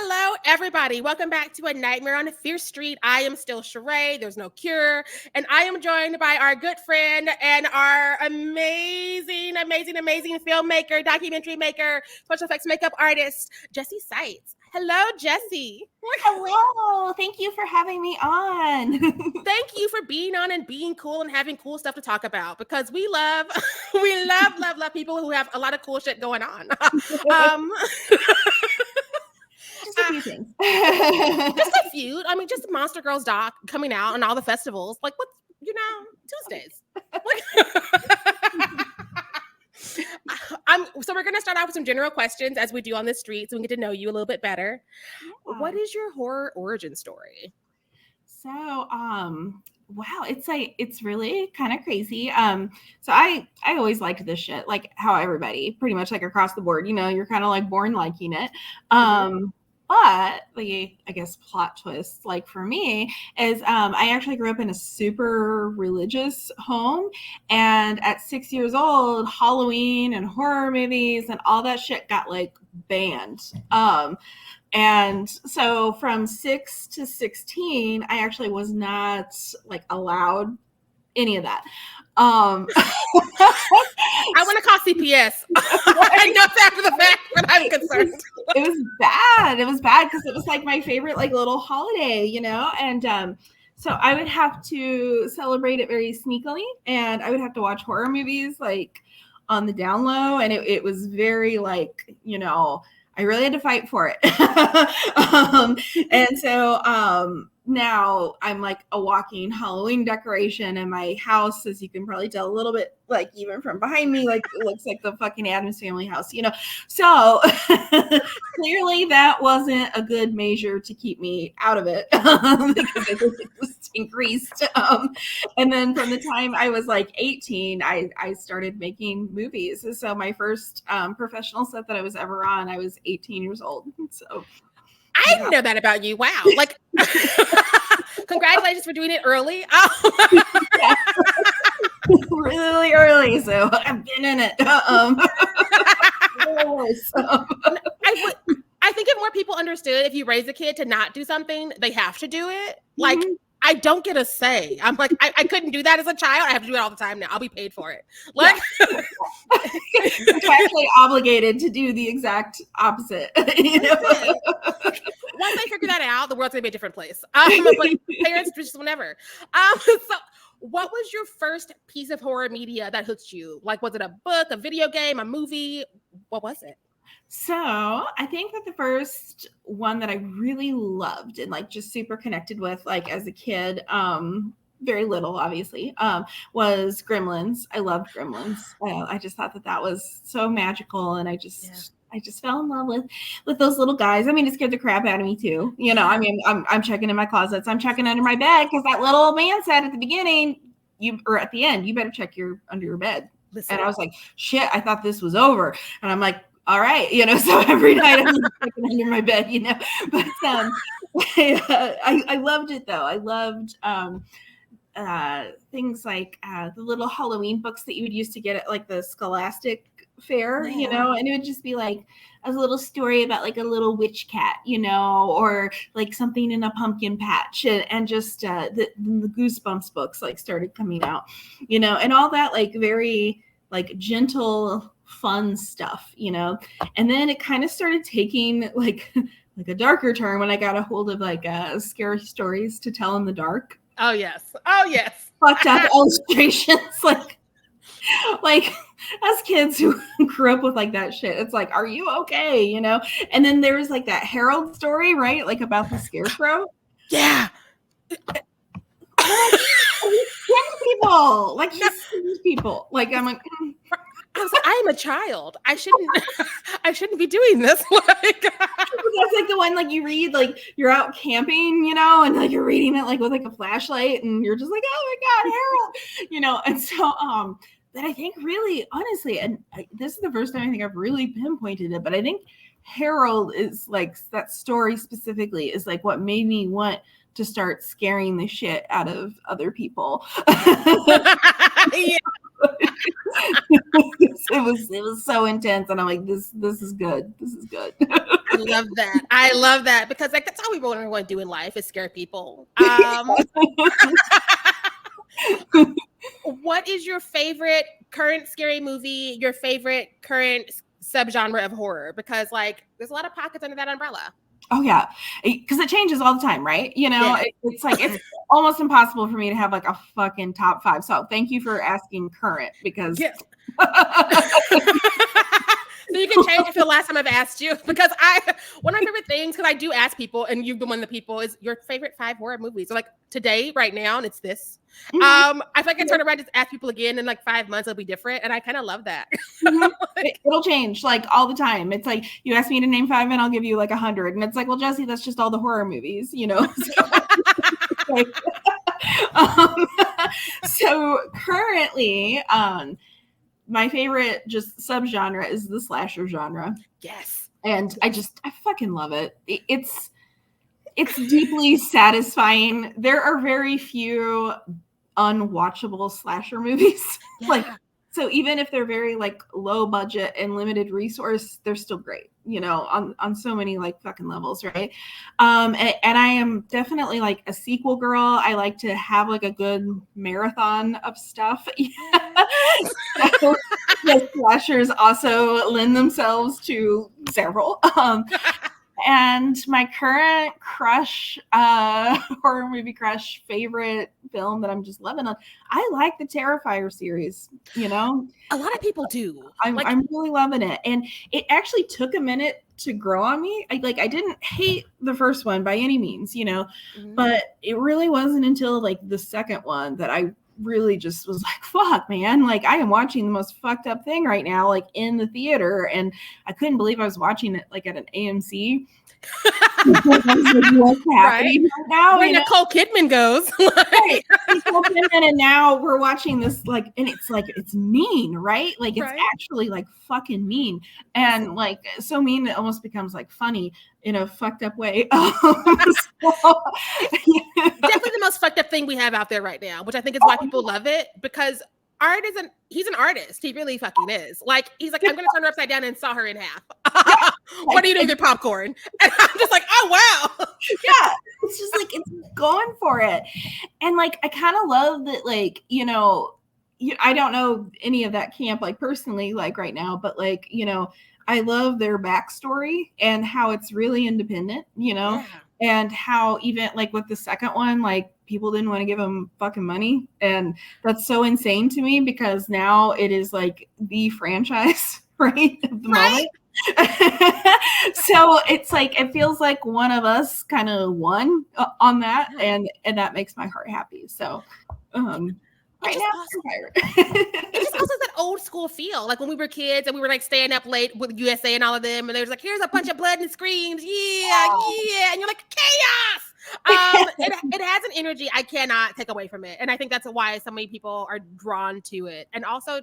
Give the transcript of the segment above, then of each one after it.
Hello, everybody. Welcome back to A Nightmare on Fear Street. I am still Sheree. There's no cure. And I am joined by our good friend and our amazing filmmaker, documentary maker, special effects makeup artist, Jessie Seitz. Hello, Jessie. Hello. Thank you for having me on. Thank you for being on and being cool and having cool stuff to talk about, because we love people who have a lot of cool shit going on. Just a few things. Just a few. I mean, just the Monster Girls doc coming out and all the festivals. Like, what's, Tuesdays. So we're going to start off with some general questions, as we do on the street, so we can get to know you a little bit better. Yeah. What is your horror origin story? So, wow, it's really kind of crazy. So I always liked this shit, like how everybody pretty much like across the board, you're kind of like born liking it. But the, I guess, plot twist, like for me, is I actually grew up in a super religious home. And at 6 years old, Halloween and horror movies and all that shit got like banned. And so from 6 to 16, I actually was not like allowed any of that. I want to call CPS. I know it's after the fact, but I'm concerned. It was bad. It was bad because it was like my favorite like little holiday, and so I would have to celebrate it very sneakily, and I would have to watch horror movies like on the down low, and it was very like, I really had to fight for it. And so now I'm like a walking Halloween decoration, and my house, as you can probably tell a little bit, like even from behind me, like it looks like the fucking Addams Family house, So clearly that wasn't a good measure to keep me out of it, because it just increased. And then from the time I was like 18, I started making movies. So my first professional set that I was ever on, I was 18 years old. So I didn't know that about you. Wow. Like, congratulations for doing it early. Really early. So I've been in it. I think if more people understood, if you raise a kid to not do something, they have to do it. Like, I don't get a say. I'm like, I couldn't do that as a child. I have to do it all the time now. I'll be paid for it. Like, contractually obligated to do the exact opposite. Once they figure that out, the world's gonna be a different place. But parents just whenever. So, what was your first piece of horror media that hooked you? Like, was it a book, a video game, a movie? What was it? So I think that the first one that I really loved and like just super connected with, like as a kid, very little, obviously, was Gremlins. I loved Gremlins. I just thought that was so magical, and I just fell in love with those little guys. I mean, it scared the crap out of me too. I mean, I'm checking in my closets. I'm checking under my bed because that little man said at the beginning, or at the end, you better check under your bed. Listen. And I was like, shit, I thought this was over. And I'm like, all right, so every night I'm checking under my bed, But I loved it though. I loved things like the little Halloween books that you would used to get at like the Scholastic fair, and it would just be like a little story about like a little witch cat, or like something in a pumpkin patch, and just the Goosebumps books like started coming out, and all that like very like gentle, fun stuff, and then it kind of started taking like a darker turn when I got a hold of like scary stories to tell in the dark. Oh yes. Fucked up illustrations, like as kids who grew up with like that shit, it's like, are you okay? And then there was like that Harold story, right? Like about the scarecrow. Yeah. People like he sees people. Like I'm like. I'm a child. I shouldn't be doing this. Like that's like the one like you read, like you're out camping, and like you're reading it like with like a flashlight, and you're just like, oh my God, Harold, and so that I think really honestly, and this is the first time I think I've really pinpointed it, but I think Harold is like that story specifically is like what made me want to start scaring the shit out of other people. Yeah. it was so intense, and I'm like, this is good. I love that. I love that because like that's all we really want to do in life is scare people. What is your favorite current scary movie? Your favorite current subgenre of horror? Because like there's a lot of pockets under that umbrella. Oh yeah, because it changes all the time, right? You know, Yeah. it's like it's almost impossible for me to have like a fucking top 5. So thank you for asking current because. Yes. So you can change it for the last time I've asked you because one of my favorite things, because I do ask people, and you've been one of the people, is your favorite 5 horror movies. So like today, right now, and it's this. Mhm. I feel like I turn around and just ask people again in like 5 months, it'll be different, and I kind of love that. It'll change like all the time. It's like you ask me to name 5, and I'll give you like 100, and it's like, well, Jessie, that's just all the horror movies, you know. So currently, my favorite just subgenre is the slasher genre. Yes. And I fucking love it. It's deeply satisfying. There are very few unwatchable slasher movies. Yeah. Like, so even if they're very like low budget and limited resource, they're still great, you know, on so many like fucking levels, right? And I am definitely like a sequel girl. I like to have like a good marathon of stuff. So, the slashers also lend themselves to several. And my current crush, horror movie crush, favorite film that I'm just loving on, I like the Terrifier series, you know? A lot of people do. I'm really loving it. And it actually took a minute to grow on me. I didn't hate the first one by any means, you know, but it really wasn't until like the second one that I really just was like, fuck, man, like I am watching the most fucked up thing right now, like in the theater, and I couldn't believe I was watching it like at an AMC. What's happening right now? Where Nicole Kidman goes. Right. Nicole Kidman, and now we're watching this like, and it's like it's mean, right? Like it's actually like fucking mean, and like so mean it almost becomes like funny in a fucked up way. Definitely the most fucked up thing we have out there right now, which I think is why people love it, because he's an artist. He really fucking is. Like, he's like, I'm going to turn her upside down and saw her in half. What do you do with your popcorn? And I'm just like, oh, wow. Yeah. It's just like, it's going for it. And like, I kind of love that, like, you know, I don't know any of that camp, like personally, like right now, but like, you know, I love their backstory and how it's really independent, you know, and how even like with the second one, like people didn't want to give them fucking money. And that's so insane to me because now it is like the franchise, right? At the moment. So it's like, it feels like one of us kind of won on that. And that makes my heart happy. So, right now, it just also that old school feel, like when we were kids and we were like staying up late with USA and all of them, and there was like, here's a bunch of blood and screams, yeah, and you're like, chaos. It has an energy I cannot take away from it, and I think that's why so many people are drawn to it. And also,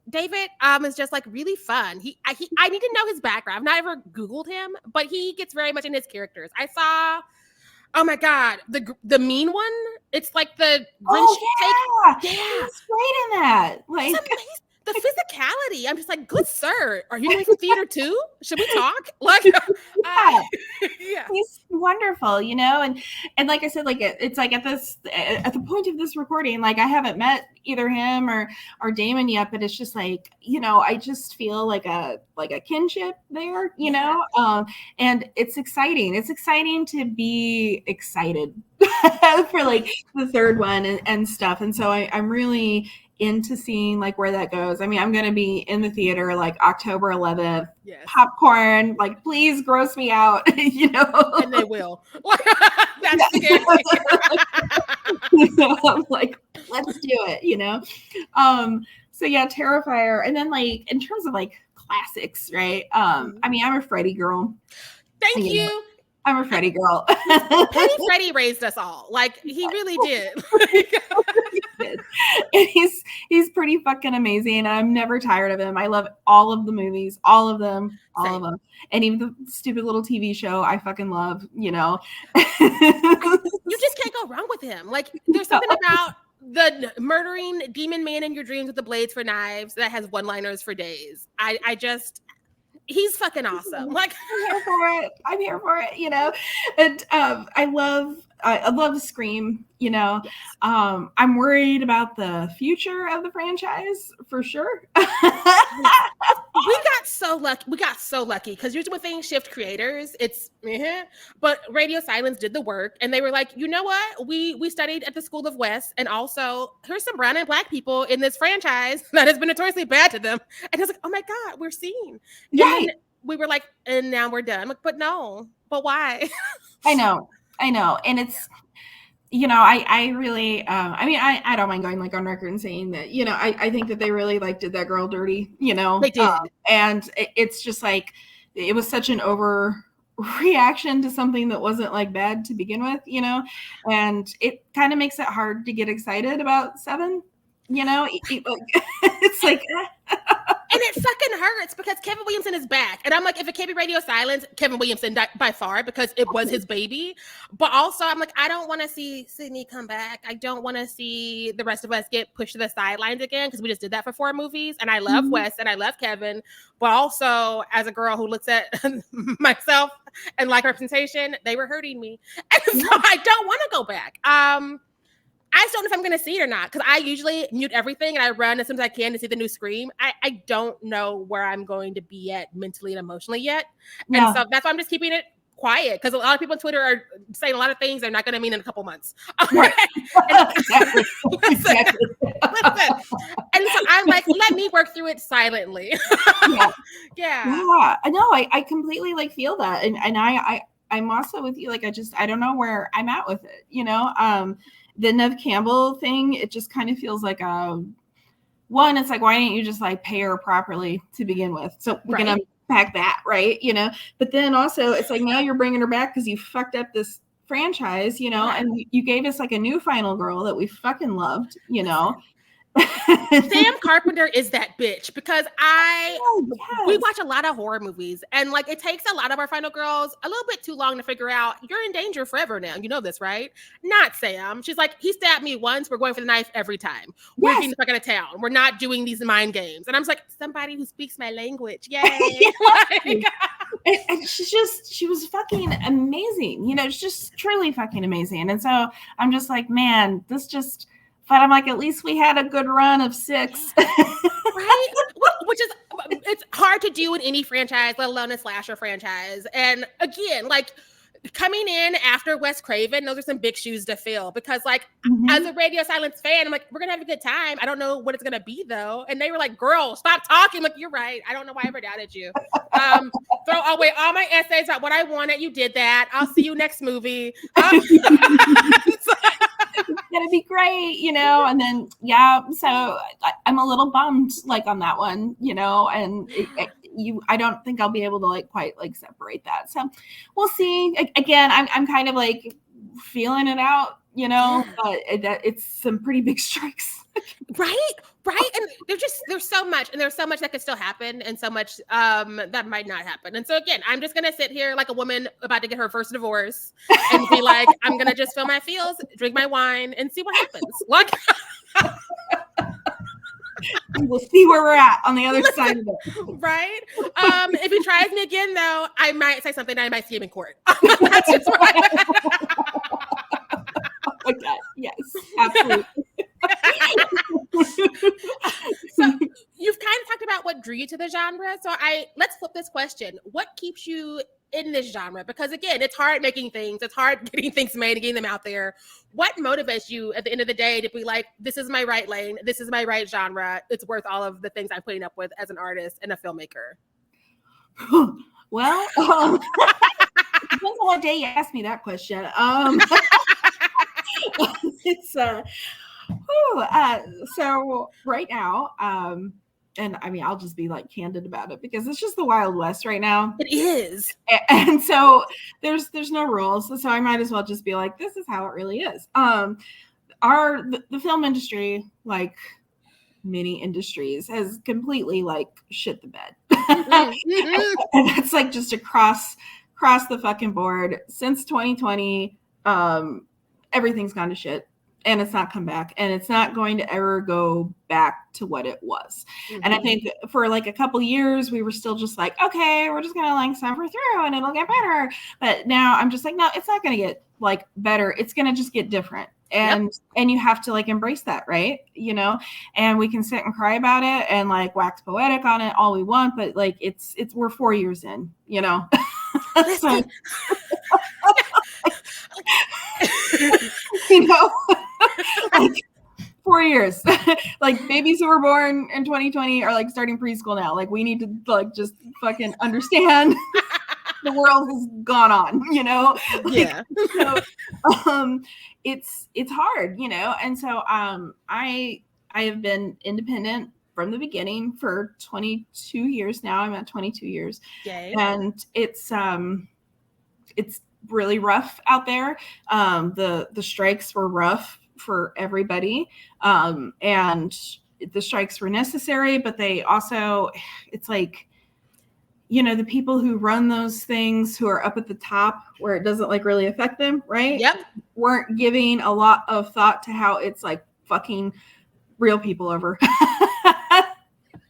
David is just like really fun. I need to know his background. I've not ever Googled him, but he gets very much in his characters. I saw. Oh my God, the mean one. It's like the Grinch take. Yeah, he's great in that. Like the physicality. I'm just like, good sir, are you doing theater too? Should we talk? Like, yeah, he's wonderful, you know. And like I said, like it's like at the point of this recording, like I haven't met either him or Damon yet, but it's just like, you know, I just feel like a kinship there, you know. And it's exciting. It's exciting to be excited for like the third one and stuff. And so I'm really into seeing like where that goes. I mean, I'm going to be in the theater like October 11th, popcorn, like please gross me out, you know. And they will. That's scary. I'm like, let's do it, you know. So yeah, Terrifier. And then like in terms of like classics, right? I mean, I'm a Freddy girl. Thank you. I'm a Freddy girl. Freddy raised us all. Like he really did. And he's pretty fucking amazing. I'm never tired of him. I love all of the movies, all of them. And even the stupid little TV show I fucking love, you know. You just can't go wrong with him. Like there's something about the murdering demon man in your dreams with the blades for knives that has one-liners for days. He's fucking awesome. Like, I'm here for it. I'm here for it, you know. And I love Scream, you know. yes. I'm worried about the future of the franchise for sure. We got so lucky because usually when things shift creators, it's but Radio Silence did the work, and they were like, you know what? We studied at the School of West, and also here's some brown and black people in this franchise that has been notoriously bad to them. And it's like, oh my God, we're seen. Right. And we were like, and now we're done. Like, but no, but why? I know. And it's, you know, I really, I mean, I don't mind going like on record and saying that, you know, I think that they really like did that girl dirty, you know. They did. And it's just like, it was such an overreaction to something that wasn't like bad to begin with, you know, and it kind of makes it hard to get excited about 7, you know. It's like, and it fucking hurts because Kevin Williamson is back. And I'm like, if it can't be Radio Silence, Kevin Williamson by far, because it was his baby. But also, I'm like, I don't want to see Sydney come back. I don't want to see the rest of us get pushed to the sidelines again, because we just did that for 4 movies. And I love Wes and I love Kevin. But also, as a girl who looks at myself and like representation, they were hurting me. And so I don't want to go back. I just don't know if I'm going to see it or not, because I usually mute everything and I run as soon as I can to see the new Scream. I don't know where I'm going to be at mentally and emotionally yet. Yeah. And so that's why I'm just keeping it quiet, because a lot of people on Twitter are saying a lot of things they're not going to mean in a couple months. Right. Listen. And so I'm like, let me work through it silently. Yeah. I know. I completely like feel that. And I'm also with you. Like, I don't know where I'm at with it, you know? The Neve Campbell thing, it just kind of feels like one, it's like, why didn't you just like pay her properly to begin with? So we're going to pack that, right? You know, but then also it's like, now you're bringing her back because you fucked up this franchise, you know, and you gave us like a new final girl that we fucking loved, you know. Sam Carpenter is that bitch, because we watch a lot of horror movies, and like it takes a lot of our final girls a little bit too long to figure out you're in danger forever now. You know this, right? Not Sam. She's like, he stabbed me once. We're going for the knife every time. We're getting the fuck out of town. We're not doing these mind games. And I'm just like, somebody who speaks my language. Yay. And she was fucking amazing. You know, it's just truly fucking amazing. And so I'm just like, man, but I'm like, at least we had a good run of 6. Right? Which is, it's hard to do in any franchise, let alone a slasher franchise. And again, like, coming in after Wes Craven, those are some big shoes to fill, because like, as a Radio Silence fan, I'm like, we're going to have a good time. I don't know what it's going to be though. And they were like, girl, stop talking. I'm like, you're right. I don't know why I ever doubted you. Throw away all my essays about what I wanted. You did that. I'll see you next movie. It's gonna be great, you know. And then so I'm a little bummed like on that one, you know, and I don't think I'll be able to like quite like separate that. So we'll see. Again, I'm kind of like feeling it out, you know, but it's some pretty big strikes. Right. And there's so much that could still happen, and so much that might not happen. And so again, I'm just gonna sit here like a woman about to get her first divorce and be like, I'm gonna just feel my feels, drink my wine, and see what happens. Like, we'll see where we're at on the other side of it. Right. If he tries me again, though, I might say something. I might see him in court. That's just right. Okay. Yes, absolutely. So you've kind of talked about what drew you to the genre. So let's flip this question. What keeps you in this genre? Because again, it's hard making things. It's hard getting things made and getting them out there. What motivates you at the end of the day to be like, this is my right lane. This is my right genre. It's worth all of the things I'm putting up with as an artist and a filmmaker. Well, depends on what day you ask me that question. It's so right now, and I mean, I'll just be like candid about it because it's just the Wild West right now. It is. And so there's no rules. So I might as well just be like, this is how it really is. The film industry, like many industries, has completely like shit the bed. And that's like just across the fucking board since 2020. Everything's gone to shit. and it's not come back, and it's not going to ever go back to what it was. Mm-hmm. And I think for like a couple years, we were still just like, okay, we're just going to like suffer through and it'll get better. But now I'm just like, no, it's not going to get like better. It's going to just get different. And you have to like embrace that, right? You know, and we can sit and cry about it and like wax poetic on it all we want, but like it's we're 4 years in, you know. So, you know, like 4 years. Like babies who were born in 2020 are like starting preschool now. Like we need to like just fucking understand the world has gone on, you know? Like, so, it's hard, you know? And so I have been independent from the beginning for 22 years now. I'm at 22 years. Yay. And it's really rough out there. The strikes were rough for everybody. And the strikes were necessary, but they also, it's like, you know, the people who run those things who are up at the top where it doesn't like really affect them, right? Yep. Weren't giving a lot of thought to how it's like fucking real people over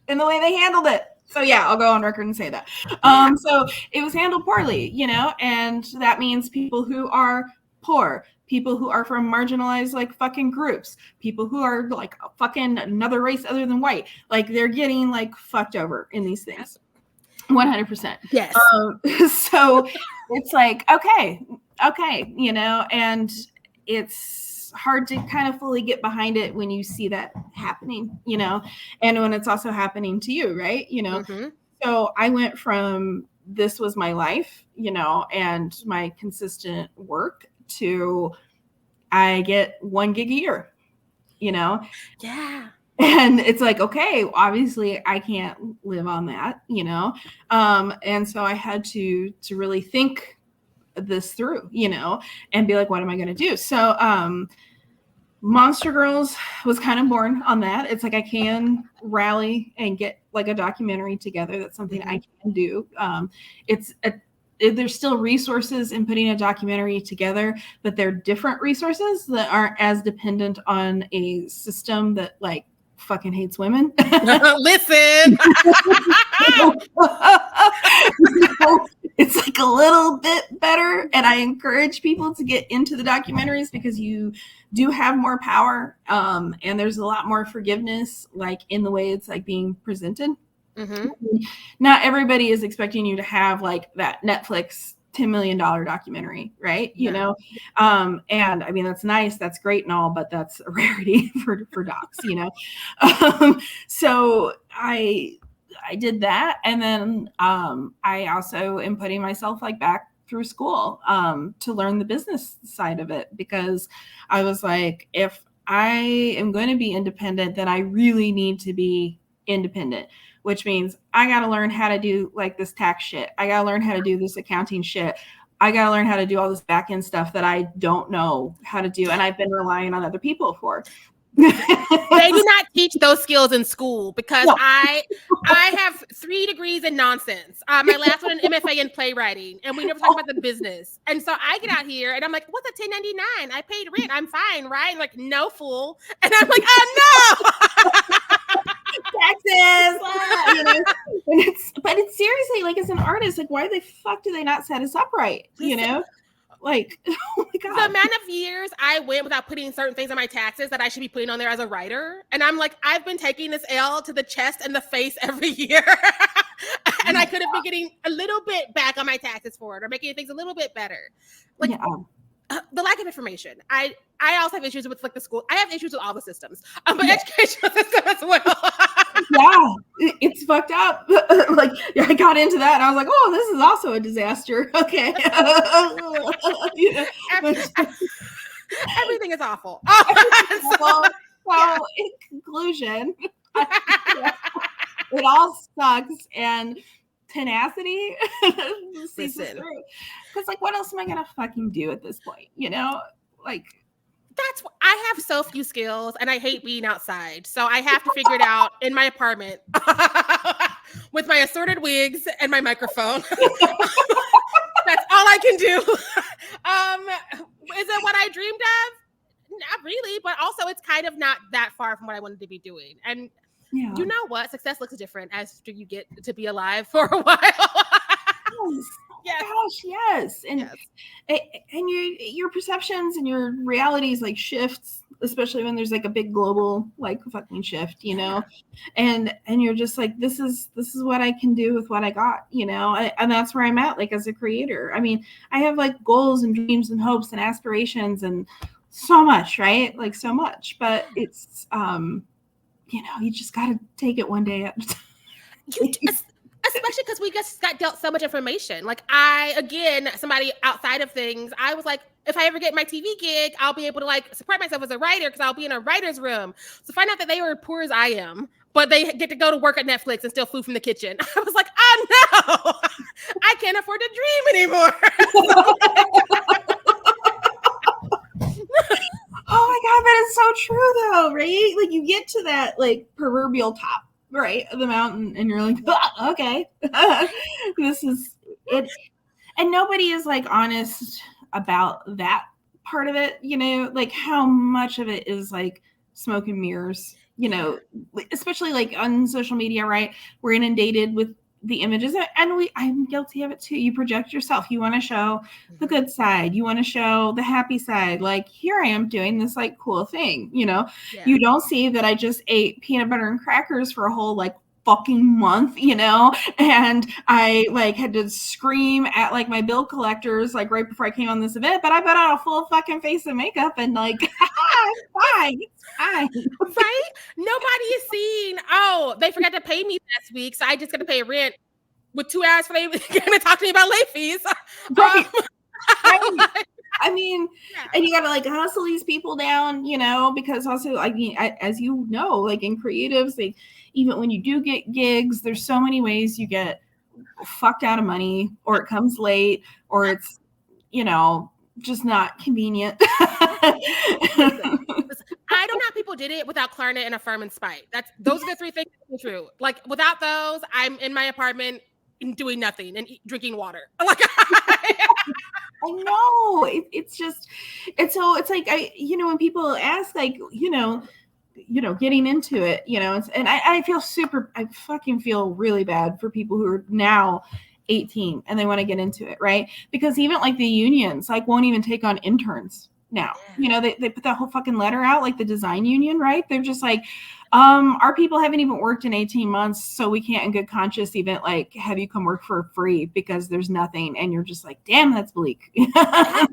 in the way they handled it. So yeah, I'll go on record and say that. So it was handled poorly, you know, and that means people who are poor, people who are from marginalized like fucking groups, people who are like fucking another race other than white, like they're getting like fucked over in these things. 100%. Yes. So it's like, okay, you know, and it's hard to kind of fully get behind it when you see that happening, you know, and when it's also happening to you, right? You know, So I went from this was my life, you know, and my consistent work to I get 1 gig a year, you know? Yeah. And it's like, okay, obviously I can't live on that, you know? And so I had to really think this through, you know, and be like, what am I going to do? So, Monster Girls was kind of born on that. It's like, I can rally and get like a documentary together. That's something I can do. There's still resources in putting a documentary together, but they're different resources that aren't as dependent on a system that like fucking hates women. Listen. It's like a little bit better, and I encourage people to get into the documentaries because you do have more power, and there's a lot more forgiveness like in the way it's like being presented. Not everybody is expecting you to have like that Netflix $10 million documentary, right? You know, and I mean, that's nice, that's great and all, but that's a rarity for docs, you know? So I did that. And then I also am putting myself like back through school to learn the business side of it, because I was like, if I am going to be independent, then I really need to be independent, which means I got to learn how to do like this tax shit. I got to learn how to do this accounting shit. I got to learn how to do all this back end stuff that I don't know how to do. And I've been relying on other people for. They do not teach those skills in school because I have 3 degrees in nonsense. My last one, an MFA in playwriting, and we never talk about the business. And so I get out here and I'm like, what's a 1099? I paid rent. I'm fine, right? And like, no, fool. And I'm like, oh no. Taxes, you know? But it's seriously like, as an artist, like, why the fuck do they not set us up right? You know, like, oh my god, the amount of years I went without putting certain things on my taxes that I should be putting on there as a writer, and I'm like, I've been taking this L to the chest and the face every year, and I could have been getting a little bit back on my taxes for it, or making things a little bit better. Like the lack of information. I also have issues with like the school. I have issues with all the systems, but educational system as well. Yeah, it's fucked up. Like I got into that and I was like, oh, this is also a disaster. Okay. Everything is awful. Well, in conclusion, it all sucks, and tenacity sees us through. Because like, what else am I gonna fucking do at this point? You know, like. That's what I have so few skills, and I hate being outside. So I have to figure it out in my apartment with my assorted wigs and my microphone. That's all I can do. Is it what I dreamed of? Not really, but also it's kind of not that far from what I wanted to be doing. And you know what? Success looks different as you get to be alive for a while. Yes. Oh gosh, yes. And and your perceptions and your realities like shifts, especially when there's like a big global like fucking shift, you know. And you're just like, this is what I can do with what I got, you know. And that's where I'm at, like, as a creator. I mean, I have like goals and dreams and hopes and aspirations and so much, right? Like so much, but it's you know, you just got to take it one day at a time. Especially because we just got dealt so much information. Like again, somebody outside of things, I was like, if I ever get my TV gig, I'll be able to like support myself as a writer because I'll be in a writer's room. So find out that they were as poor as I am, but they get to go to work at Netflix and steal food from the kitchen. I was like, oh no, I can't afford to dream anymore. Oh my God, that is so true though, right? Like you get to that like proverbial top, right, of the mountain, and you're like, oh, okay, this is it. And nobody is like honest about that part of it, you know, like how much of it is like smoke and mirrors, you know, especially like on social media, right? We're inundated with the images, and I'm guilty of it too. You project yourself. You want to show the good side. You want to show the happy side. Like, here I am doing this like cool thing, you know. You don't see that I just ate peanut butter and crackers for a whole like fucking month, you know, and I like had to scream at like my bill collectors like right before I came on this event, but I put on a full fucking face of makeup and like fine. Right? Nobody is seeing, oh, they forgot to pay me last week, so I just got to pay rent with 2 hours for them to talk to me about late fees. Right. I mean, and you got to like hustle these people down, you know, because also, I mean, as you know, like in creatives, like even when you do get gigs, there's so many ways you get fucked out of money, or it comes late, or it's, you know, just not convenient. I don't know how people did it without Klarna and Affirm and Spite. Those are the three things that are true. Like without those, I'm in my apartment doing nothing and drinking water. Like I know it's just, and so it's like you know, when people ask like, you know, getting into it, you know, and I fucking feel really bad for people who are now 18 and they want to get into it, right? Because even like the unions like won't even take on interns now. You know, they put that whole fucking letter out, like the design union, right? They're just like, our people haven't even worked in 18 months, so we can't in good conscience even like have you come work for free because there's nothing. And you're just like, damn, that's bleak. Because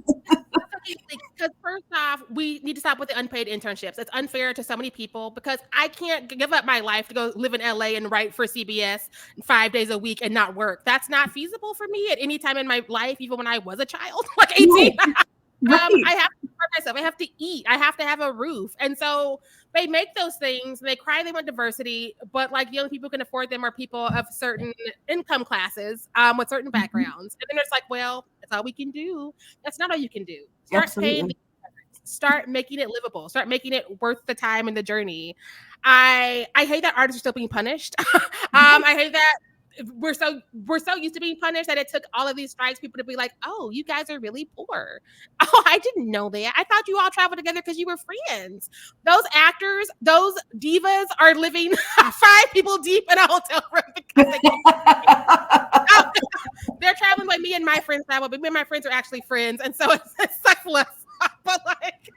first off, we need to stop with the unpaid internships. It's unfair to so many people because I can't give up my life to go live in LA and write for CBS 5 days a week and not work. That's not feasible for me at any time in my life, even when I was a child, like 18. Right. I have to support myself. I have to eat. I have to have a roof. And so they make those things and they cry they want diversity, but like the only people who can afford them are people of certain income classes with certain backgrounds. And then it's like, well, that's all we can do. That's not all you can do. Start paying, start making it livable, start making it worth the time and the journey. I hate that artists are still being punished. I hate that we're so used to being punished that it took all of these strikes people to be like, oh, you guys are really poor. Oh, I didn't know that. I thought you all traveled together because you were friends. Those actors, those divas are living 5 people deep in a hotel room because they're traveling like me and my friends travel, but me and my friends are actually friends, and so it's suckless. But like,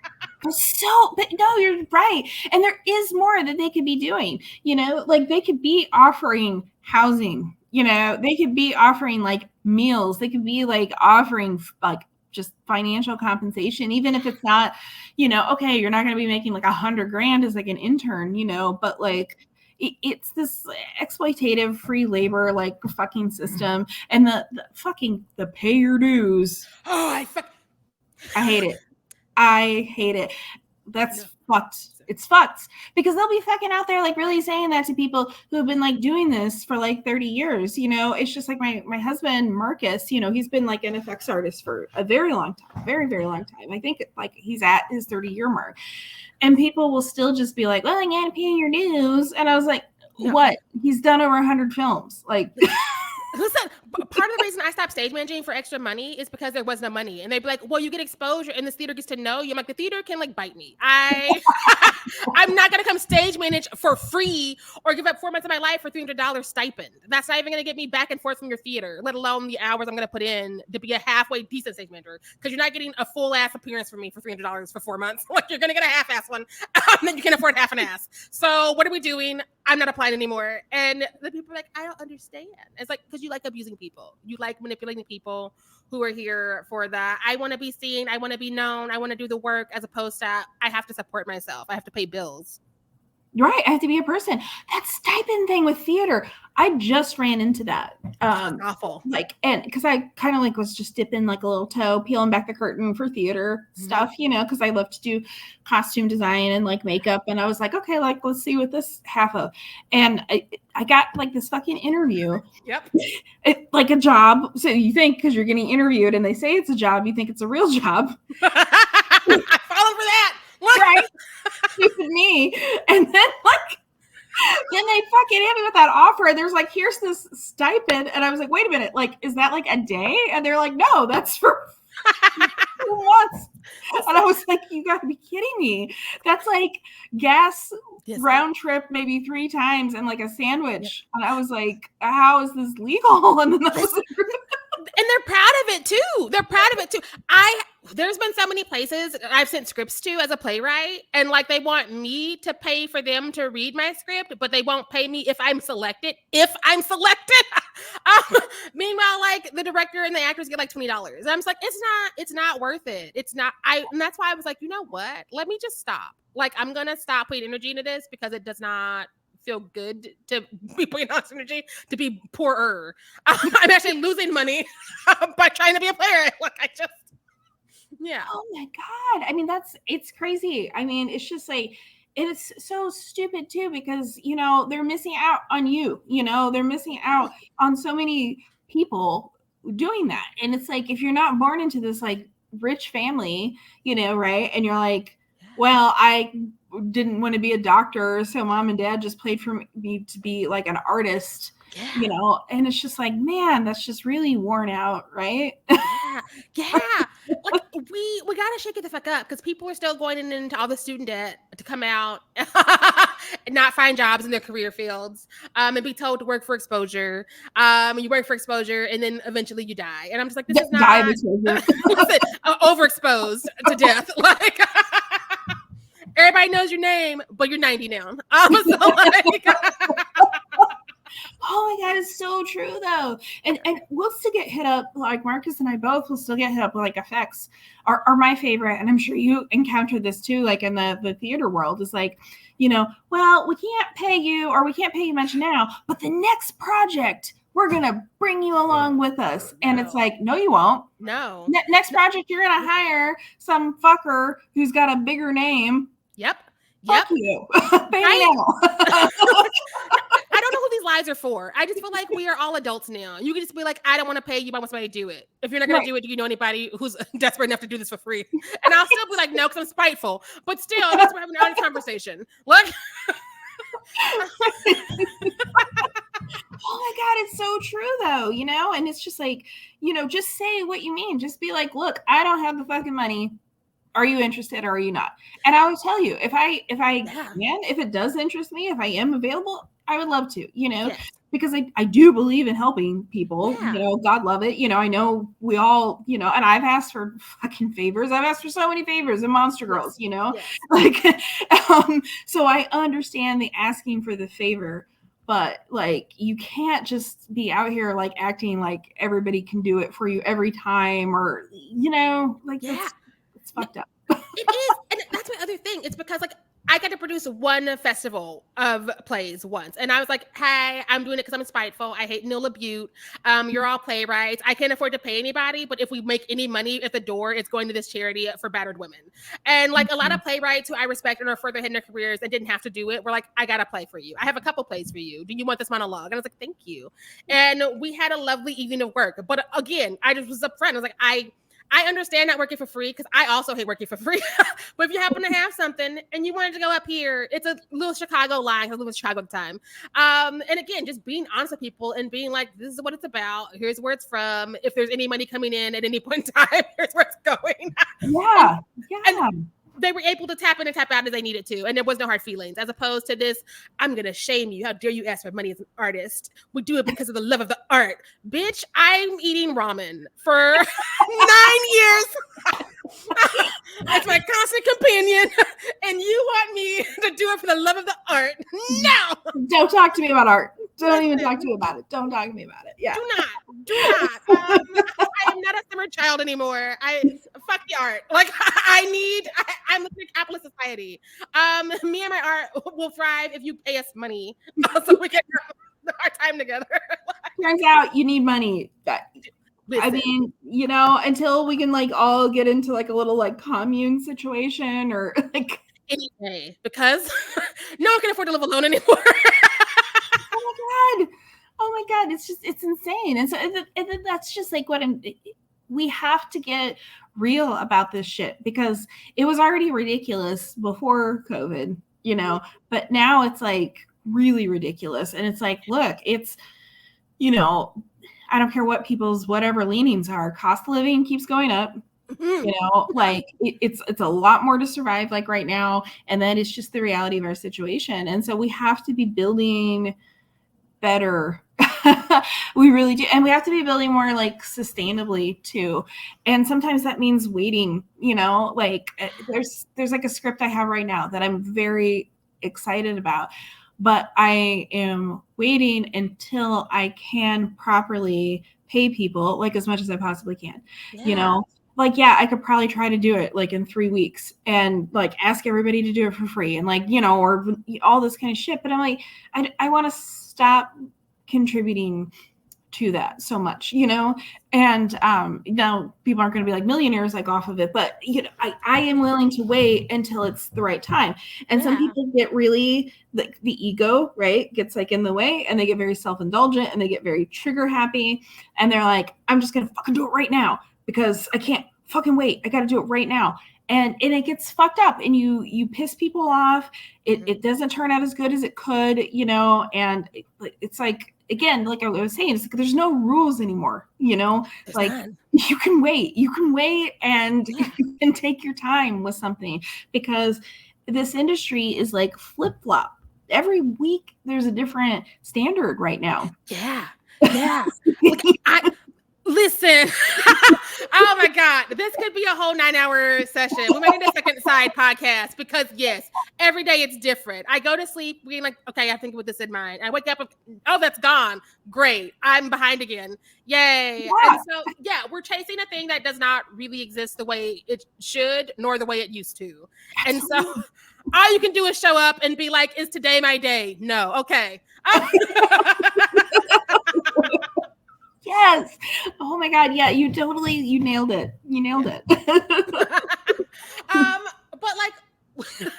but no, you're right. And there is more that they could be doing, you know, like they could be offering housing, you know, they could be offering like meals, they could be like offering like just financial compensation, even if it's not, you know, okay, you're not going to be making like $100,000 as like an intern, you know, but like it's this exploitative free labor like fucking system, and the pay your dues. Oh, I hate it. I hate it. That's fucked. It's fucked because they'll be fucking out there like really saying that to people who have been like doing this for like 30 years. You know, it's just like my husband, Marcus, you know, he's been like an effects artist for a very long time, very, very long time. I think like he's at his 30-year mark, and people will still just be like, well, I gotta pay your dues. And I was like, what? He's done over 100 films. Like, listen, part of the reason I stopped stage managing for extra money is because there was no money. And they'd be like, well, you get exposure and this theater gets to know you. I'm like, the theater can like bite me. I'm not going to come stage manage for free or give up 4 months of my life for $300 stipend. That's not even going to get me back and forth from your theater, let alone the hours I'm going to put in to be a halfway decent stage manager. Because you're not getting a full ass appearance from me for $300 for 4 months. Like you're going to get a half ass one. Then you can afford half an ass. So what are we doing? I'm not applying anymore. And the people are like, I don't understand. It's like, because you like abusing people. You like manipulating people who are here for that. I want to be seen. I want to be known. I want to do the work as opposed to I have to support myself. I have to pay bills. Right. I have to be a person. That stipend thing with theater, I just ran into that. Awful. Like, and because I kind of like was just dipping like a little toe, peeling back the curtain for theater stuff, you know, because I love to do costume design and like makeup. And I was like, okay, like, let's see what this half of. And I got like this fucking interview. Yep. Like a job. So you think because you're getting interviewed and they say it's a job, you think it's a real job. I fall for that. Right. Stupid me. And then like then they fucking hit me with that offer. There's like, here's this stipend. And I was like, wait a minute, like, is that like a day? And they're like, no, that's for 2 months. And I was like, you gotta be kidding me. That's like gas round trip maybe 3 times and like a sandwich. And I was like, how is this legal? And then I was like, and they're proud of it too. They're proud of it too. There's been so many places I've sent scripts to as a playwright, and like they want me to pay for them to read my script, but they won't pay me if I'm selected. Meanwhile, like the director and the actors get like $20. And I'm just like, it's not worth it. It's not. And that's why I was like, you know what? Let me just stop. Like I'm gonna stop putting energy into this because it does not feel good to be putting on energy to be poorer. I'm actually losing money by trying to be a player. Like yeah. Oh my God. I mean, it's crazy. I mean, it's just like, it's so stupid too, because, you know, they're missing out on you, you know, they're missing out on so many people doing that. And it's like, if you're not born into this like rich family, you know, right. And you're like, well, I didn't want to be a doctor, so mom and dad just paid for me to be like an artist, you know, and it's just like, man, that's just really worn out, right? Yeah. Like we gotta shake it the fuck up because people are still going into all the student debt to come out and not find jobs in their career fields, and be told to work for exposure. You work for exposure and then eventually you die. And I'm just like, this is not listen, overexposed to death. Like everybody knows your name, but you're 90 now. So like, oh my God, it's so true though. And we'll still get hit up, like Marcus and I both will still get hit up with like effects are my favorite. And I'm sure you encountered this too, like in the theater world is like, you know, well, we can't pay you or we can't pay you much now, but the next project, we're going to bring you along with us. And it's like, no, you won't. No. Next project, you're going to hire some fucker who's got a bigger name. Yep. Fuck you. Pay me now. I don't know who these lies are for. I just feel like we are all adults now. You can just be like, I don't want to pay you, but I want somebody to do it. If you're not going to do it, do you know anybody who's desperate enough to do this for free? And I'll still be like, no, because I'm spiteful. But still, that's we're having an honest conversation. Look. Oh my God, it's so true though, you know? And it's just like, you know, just say what you mean. Just be like, look, I don't have the fucking money. Are you interested or are you not? And I will tell you, if it does interest me, if I am available, I would love to, you know, because I do believe in helping people, you know, God love it. You know, I know we all, you know, and I've asked for fucking favors. I've asked for so many favors in Monster Girls, you know, like, so I understand the asking for the favor, but like, you can't just be out here like acting like everybody can do it for you every time or, you know, like it's fucked up. It is. And that's my other thing. It's because like I got to produce one festival of plays once. And I was like, hey, I'm doing it because I'm spiteful. I hate Neil Butte. You're all playwrights. I can't afford to pay anybody. But if we make any money at the door, it's going to this charity for battered women. And like a lot of playwrights who I respect and are further ahead in their careers and didn't have to do it were like, I got to play for you. I have a couple plays for you. Do you want this monologue? And I was like, thank you. And we had a lovely evening of work. But again, I just was upfront. I was like, I understand not working for free because I also hate working for free. But if you happen to have something and you wanted to go up here, it's a little Chicago line. I live in Chicago at the time. And again, just being honest with people and being like, this is what it's about. Here's where it's from. If there's any money coming in at any point in time, here's where it's going. Yeah. And they were able to tap in and tap out as they needed to. And there was no hard feelings, as opposed to this, I'm going to shame you. How dare you ask for money as an artist? We do it because of the love of the art. Bitch, I'm eating ramen for 9 years. It's my constant companion. And you want me to do it for the love of the art? No. Don't talk to me about art. Don't even talk to me about it. Don't talk to me about it. Yeah. Do not. I am not a summer child anymore. Fuck the art. Like I'm looking at capitalist society. Me and my art will thrive if you pay us money so we can have our time together. Turns out you need money. Listen. I mean, you know, until we can like all get into like a little like commune situation or like anyway, because no one can afford to live alone anymore. Oh my God. It's insane. And so and that's just like we have to get real about this shit, because it was already ridiculous before COVID, you know, but now it's like really ridiculous. And it's like, look, it's, you know, I don't care what people's whatever leanings are. Cost of living keeps going up. You know, like it's a lot more to survive like right now. And then it's just the reality of our situation. And so we have to be building better. We really do. And we have to be building more like sustainably too. And sometimes that means waiting, you know, like there's like a script I have right now that I'm very excited about, but I am waiting until I can properly pay people like as much as I possibly can, you know, like, yeah, I could probably try to do it like in 3 weeks and like ask everybody to do it for free and like, you know, or all this kind of shit. But I'm like, I want to stop contributing to that so much, you know, and now people aren't going to be like millionaires like off of it, but you know, I am willing to wait until it's the right time. And some people get really the ego, right, gets like in the way, and they get very self-indulgent and they get very trigger happy, and they're like, I'm just gonna fucking do it right now because I can't fucking wait. I got to do it right now. And it gets fucked up, and you piss people off. It doesn't turn out as good as it could, you know, and it's like, again, like I was saying, it's like there's no rules anymore, you know, there's like none. you can wait and you can take your time with something, because this industry is like flip-flop. Every week there's a different standard right now. Yeah. Like, listen. Oh my God. This could be a whole 9-hour session. We might need a second side podcast, because yes, every day it's different. I go to sleep being like, okay, I think with this in mind. I wake up, oh, that's gone. Great. I'm behind again. Yay. Yeah. And so, yeah, we're chasing a thing that does not really exist the way it should, nor the way it used to. And so all you can do is show up and be like, is today my day? No. Okay. Yes. Oh my God. Yeah. You nailed it. But like,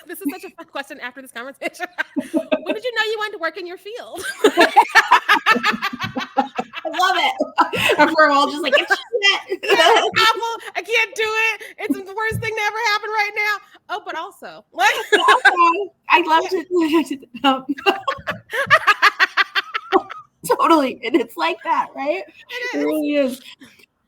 this is such a fun question after this conversation. When did you know you wanted to work in your field? I love it. And we're all just like, it's awful. I can't do it. It's the worst thing that ever happened right now. Oh, but also, what? I loved it. Totally. And it's like that, right? It really is.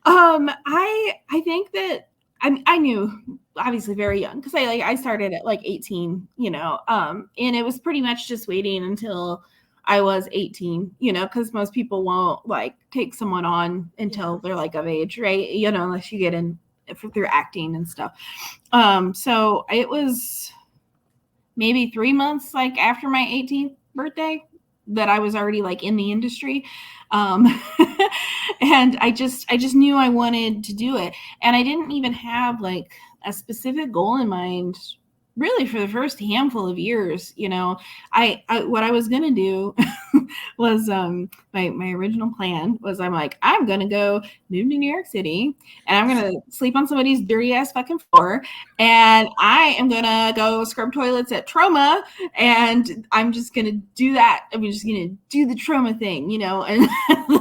I think that I knew, obviously very young, because I started at like 18, you know, and it was pretty much just waiting until I was 18, you know, because most people won't like take someone on until they're like of age, right? You know, unless you get in through acting and stuff. So it was maybe 3 months like after my 18th birthday that I was already like in the industry. And I just knew I wanted to do it. And I didn't even have like a specific goal in mind really for the first handful of years, you know, I what I was gonna do was my original plan was I'm gonna go move to New York City and I'm gonna sleep on somebody's dirty ass fucking floor and I am gonna go scrub toilets at Trauma and I'm just gonna do that. I'm just gonna do the Trauma thing, you know, and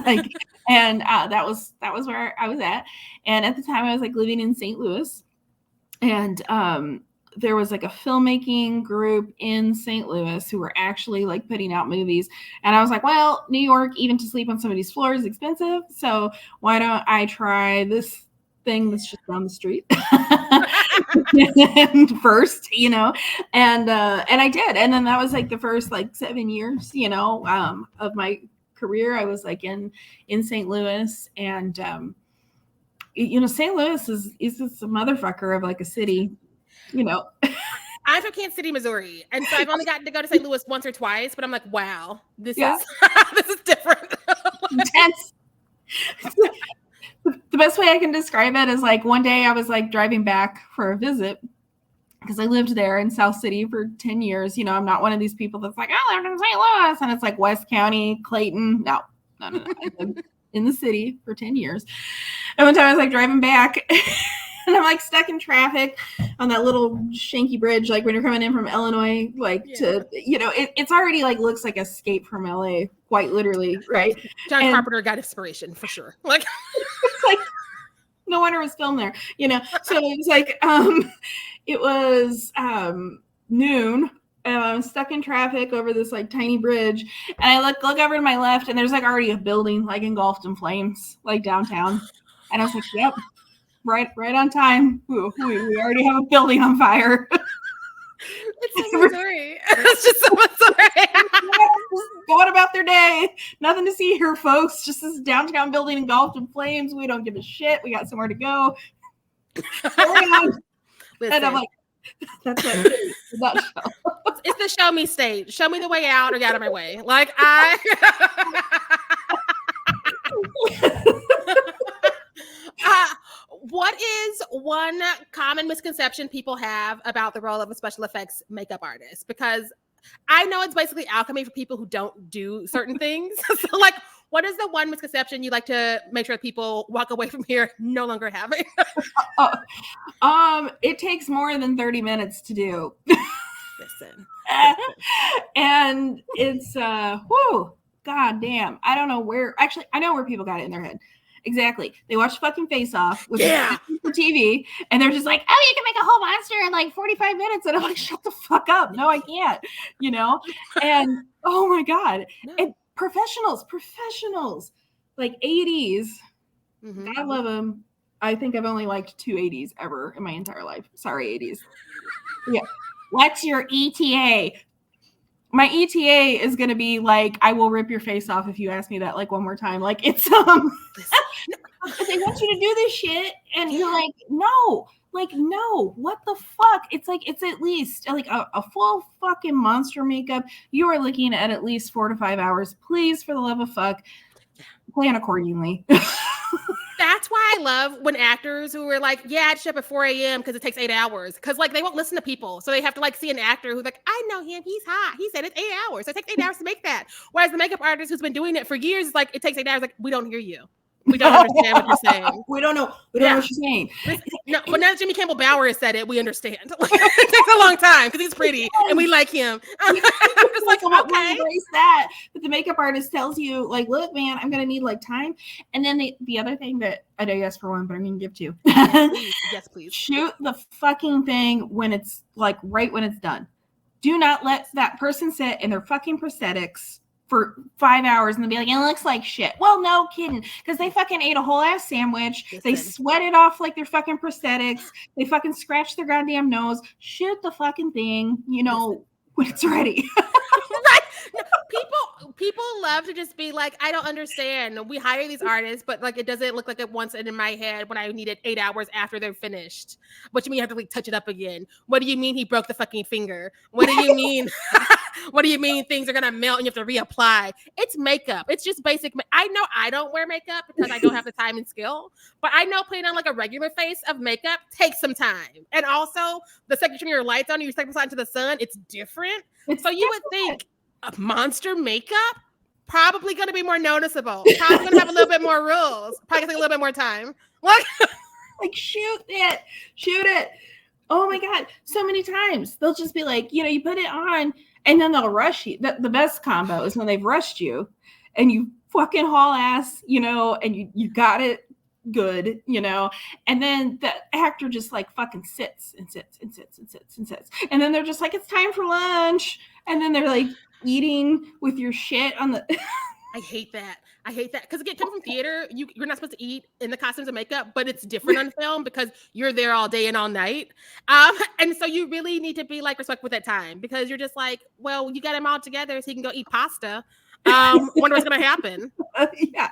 like and that was where I was at. And at the time I was like living in St. Louis. And there was like a filmmaking group in St. Louis who were actually like putting out movies. And I was like, well, New York, even to sleep on somebody's floor is expensive. So why don't I try this thing that's just down the street first, you know? And I did. And then that was like the first like 7 years, you know, of my career. I was like in St. Louis and, you know, St. Louis is just a motherfucker of like a city, you know. I'm from Kansas City, Missouri, and so I've only gotten to go to St. Louis once or twice, but I'm like, wow, this is this is different. Intense. The best way I can describe it is like one day I was like driving back for a visit because I lived there in South City for 10 years. You know, I'm not one of these people that's like, I lived in St. Louis and it's like West County, Clayton. No. I lived in the city for 10 years. And one time I was like driving back and I'm like stuck in traffic on that little shanky bridge, like when you're coming in from Illinois, like to, you know, it's already like looks like Escape from LA, quite literally, right? John Carpenter got inspiration for sure. Like, it's like no wonder it was filmed there, you know. So it was like it was noon. And I'm stuck in traffic over this like tiny bridge, and I look over to my left, and there's like already a building like engulfed in flames, like downtown. And I was like, "Yep, right on time. We already have a building on fire." It's so Missouri. It's just so Missouri. Just going about their day. Nothing to see here, folks. Just this downtown building engulfed in flames. We don't give a shit. We got somewhere to go. And I'm like, that's it. It's the show me stage. Show me the way out or get out of my way. Like what is one common misconception people have about the role of a special effects makeup artist? Because I know it's basically alchemy for people who don't do certain things. So like, what is the one misconception you like to make sure people walk away from here no longer having? It takes more than 30 minutes to do. Listen. And it's whoo, god damn. I don't know where, actually I know where people got it in their head. Exactly. They watch fucking Face Off with for TV and they're just like, oh, you can make a whole monster in like 45 minutes. And I'm like, shut the fuck up. No, I can't, you know? And oh my God. No. And professionals, like 80s. Mm-hmm. I love them. I think I've only liked 2 80s ever in my entire life. Sorry, 80s. Yeah. What's your ETA? My ETA is going to be like, I will rip your face off if you ask me that like one more time. Like it's, they want you to do this shit. And you're like, no, what the fuck? It's like, it's at least like a full fucking monster makeup. You are looking at least 4 to 5 hours. Please, for the love of fuck, plan accordingly. That's why I love when actors who are like, yeah, I'd show up at 4 a.m. because it takes 8 hours. Because like they won't listen to people. So they have to like see an actor who's like, I know him. He's hot. He said it's 8 hours. So it takes 8 hours to make that. Whereas the makeup artist who's been doing it for years is like, it takes 8 hours. Like, we don't hear you. We don't understand what you're saying. We don't know. We don't know what you're saying. No, but now that Jimmy Campbell Bower has said it, we understand. Like, it takes a long time because he's pretty and we like him. It's like, okay. Embrace that. But the makeup artist tells you, like, look, man, I'm going to need like time. And then the other thing that I know you asked for one, but I'm going to give to you. Yes, please. Shoot the fucking thing when it's like right when it's done. Do not let that person sit in their fucking prosthetics for 5 hours and they'll be like, it looks like shit. Well, no kidding. Because they fucking ate a whole ass sandwich. Listen. They sweated off like their fucking prosthetics. They fucking scratched their goddamn nose. Shoot the fucking thing, you know, when it's ready. Right. No, people love to just be like, I don't understand. We hire these artists, but like it doesn't look like it once in my head when I needed 8 hours after they're finished. What you mean you have to like touch it up again? What do you mean he broke the fucking finger? What do you mean? What do you mean things are gonna melt and you have to reapply? It's makeup. It's just basic. I know I don't wear makeup because I don't have the time and skill, but I know putting on like a regular face of makeup takes some time. And also, the second you turn your lights on and you step aside into the sun, it's different. So you would think a monster makeup probably going to be more noticeable. Probably going to have a little bit more rules. Probably going to take a little bit more time. Like shoot it. Oh my God. So many times they'll just be like, you put it on and then they'll rush you. The best combo is when they've rushed you and you fucking haul ass, and you got it good, and then the actor just like fucking sits. And then they're just like, it's time for lunch. And then they're like eating with your shit on the... I hate that. Because again, coming from theater, you're not supposed to eat in the costumes and makeup, but it's different on film because you're there all day and all night. And so you really need to be like respectful with that time because you're just like, well, you got him all together so he can go eat pasta. Wonder what's gonna happen. Yeah.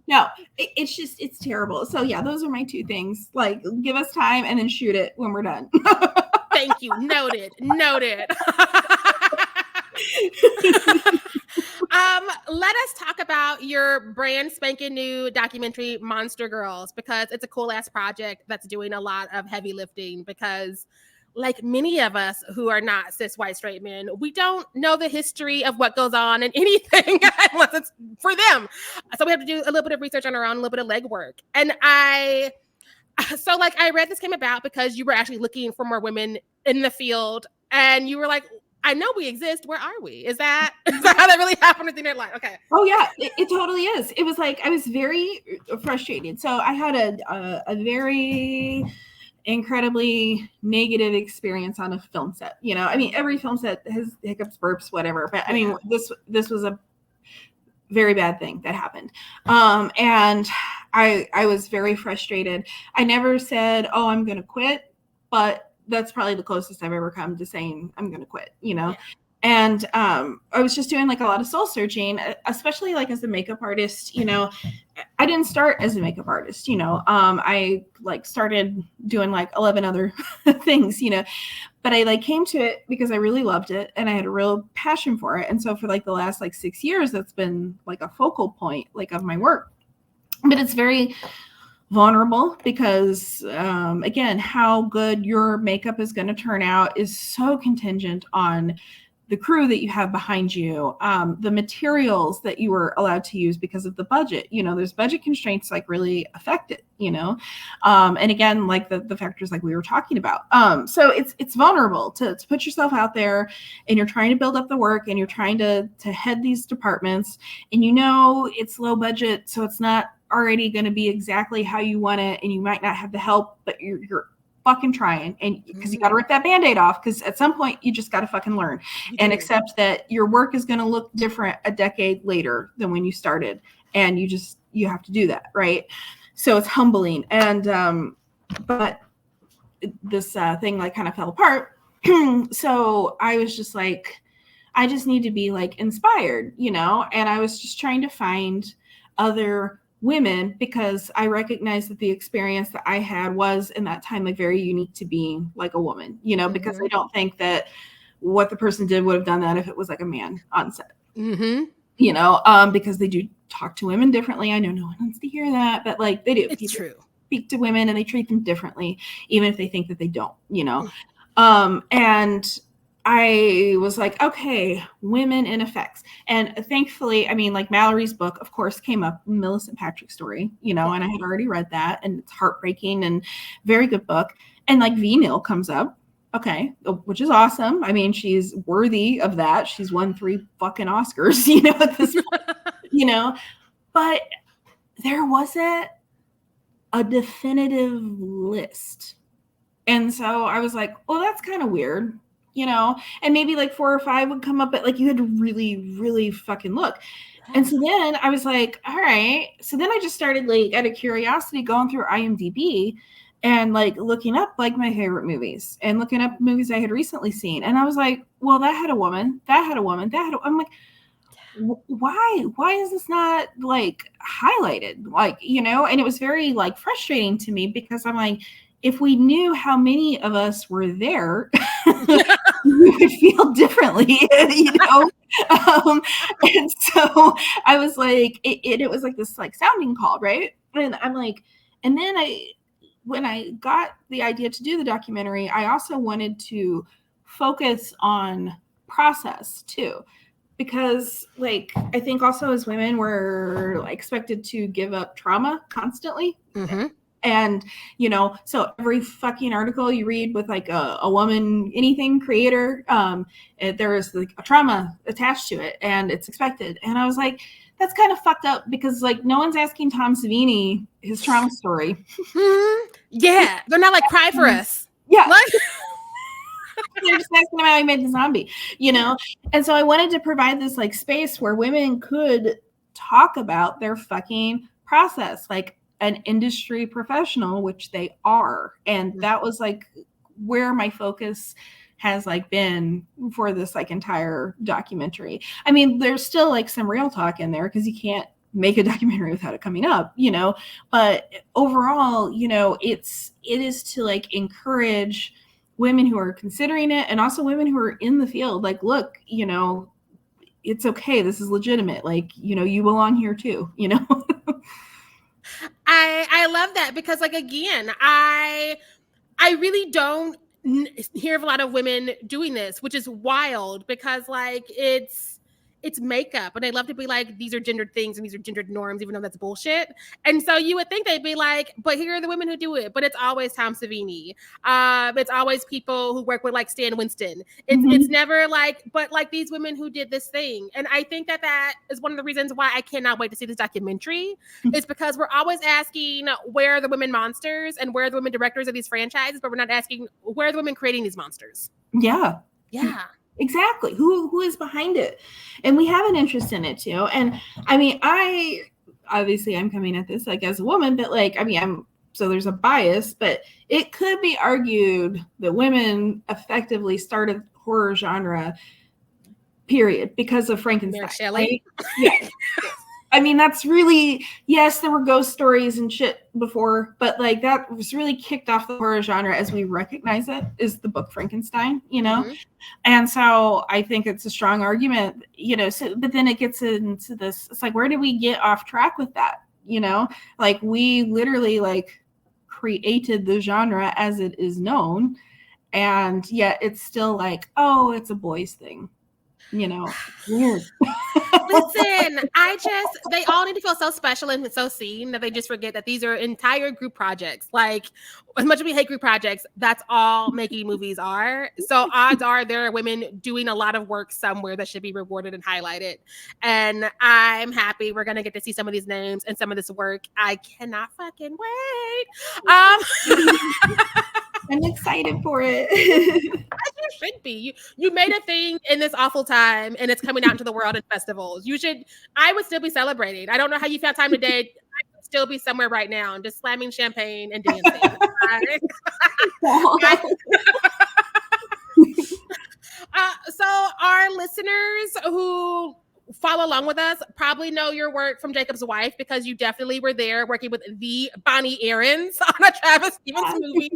No, it's terrible. So yeah, those are my two things. Like, give us time and then shoot it when we're done. Thank you. Noted. Let us talk about your brand spanking new documentary, Monster Girls, because it's a cool ass project that's doing a lot of heavy lifting because like many of us who are not cis white straight men, we don't know the history of what goes on in anything unless it's for them. So we have to do a little bit of research on our own, a little bit of legwork. And I read this came about because you were actually looking for more women in the field and you were like, I know we exist. Where are we? Is that how that really happened in their life? Okay. Oh yeah, it totally is. It was like I was very frustrated. So I had a very incredibly negative experience on a film set. I mean, every film set has hiccups, burps, whatever. But I mean, this was a very bad thing that happened. And I was very frustrated. I never said, "Oh, I'm going to quit," but that's probably the closest I've ever come to saying I'm going to quit, Yeah. And I was just doing like a lot of soul searching, especially like as a makeup artist, I didn't start as a makeup artist, I like started doing like 11 other things, but I like came to it because I really loved it and I had a real passion for it. And so for like the last like 6 years, that's been like a focal point like of my work, but it's very vulnerable because again, how good your makeup is going to turn out is so contingent on the crew that you have behind you, the materials that you were allowed to use because of the budget. There's budget constraints like really affect it, and again, like the factors like we were talking about. So it's vulnerable to put yourself out there and you're trying to build up the work and you're trying to head these departments and it's low budget, so it's not already going to be exactly how you want it and you might not have the help, but you're fucking trying, and because you got to rip that band-aid off because at some point you just got to fucking learn and accept that your work is going to look different a decade later than when you started, and you have to do that, right? So it's humbling. And but this thing like kind of fell apart. So I was just like, I just need to be like inspired, and I was just trying to find other women because I recognized that the experience that I had was in that time like very unique to being like a woman, because I don't think that what the person did would have done that if it was like a man on set, because they do talk to women differently. I know no one wants to hear that, but like they do. It's true. Speak to women and they treat them differently, even if they think that they don't, and I was like, okay, women in effects. And thankfully, I mean, like Mallory's book, of course, came up, Millicent Patrick's story, and I had already read that and it's heartbreaking and very good book. And like V-Nil comes up, okay, which is awesome. I mean, she's worthy of that. She's won 3 fucking Oscars, at this point, but there wasn't a definitive list. And so I was like, well, that's kind of weird. And maybe like 4 or 5 would come up, but like you had to really, really fucking look. And so then I was like, all right. So then I just started like out of curiosity going through IMDb and like looking up like my favorite movies and looking up movies I had recently seen. And I was like, well, that had a woman, I'm like, why is this not like highlighted? Like, and it was very like frustrating to me because I'm like, if we knew how many of us were there, we would feel differently, you know? And so I was like, it was like this like sounding call, right? And I'm like, and then when I got the idea to do the documentary, I also wanted to focus on process too. Because like I think also as women we're like expected to give up trauma constantly. Mm-hmm. And you know, so every fucking article you read with like a woman anything creator, there is like a trauma attached to it and it's expected. And I was like, that's kind of fucked up because like no one's asking Tom Savini his trauma story. Mm-hmm. Yeah, they're not like cry for us. Yeah. Like- they're just asking him how he made the zombie, you know? And so I wanted to provide this like space where women could talk about their fucking process, like an industry professional, which they are. And that was like where my focus has like been for this like entire documentary. I mean, there's still like some real talk in there because you can't make a documentary without it coming up, you know, but overall, you know, it is to like encourage women who are considering it and also women who are in the field. Like, look, you know, it's okay. This is legitimate. Like, you know, you belong here too, you know? I love that because like, again, I really don't hear of a lot of women doing this, which is wild because like it's makeup and they love to be like, these are gendered things and these are gendered norms, even though that's bullshit. And so you would think they'd be like, but here are the women who do it. But it's always Tom Savini. It's always people who work with like Stan Winston. It's never like, but like these women who did this thing. And I think that is one of the reasons why I cannot wait to see this documentary is because we're always asking where are the women monsters and where are the women directors of these franchises, but we're not asking where are the women creating these monsters. Yeah. Exactly. Who is behind it? And we have an interest in it too. And I mean, I'm coming at this like as a woman, but like, I mean, so there's a bias, but it could be argued that women effectively started horror genre, period, because of Frankenstein. Shelley. Right? Yeah. I mean, that's really, yes, there were ghost stories and shit before, but like that was really kicked off the horror genre as we recognize it is the book Frankenstein, you know? Mm-hmm. And so I think it's a strong argument, you know, so, but then it gets into this, it's like, where did we get off track with that? You know, like we literally like created the genre as it is known. And yet it's still like, oh, it's a boys thing. You know, weird. Listen, they all need to feel so special and so seen that they just forget that these are entire group projects. Like, as much as we hate group projects, that's all making movies are. So odds are there are women doing a lot of work somewhere that should be rewarded and highlighted. And I'm happy we're going to get to see some of these names and some of this work. I cannot fucking wait. I'm excited for it. You should be. You made a thing in this awful time and it's coming out into the world in festivals. I would still be celebrating. I don't know how you found time today. I would still be somewhere right now and just slamming champagne and dancing. So our listeners who follow along with us probably know your work from Jacob's Wife because you definitely were there working with the Bonnie Aarons on a Travis Stevens movie.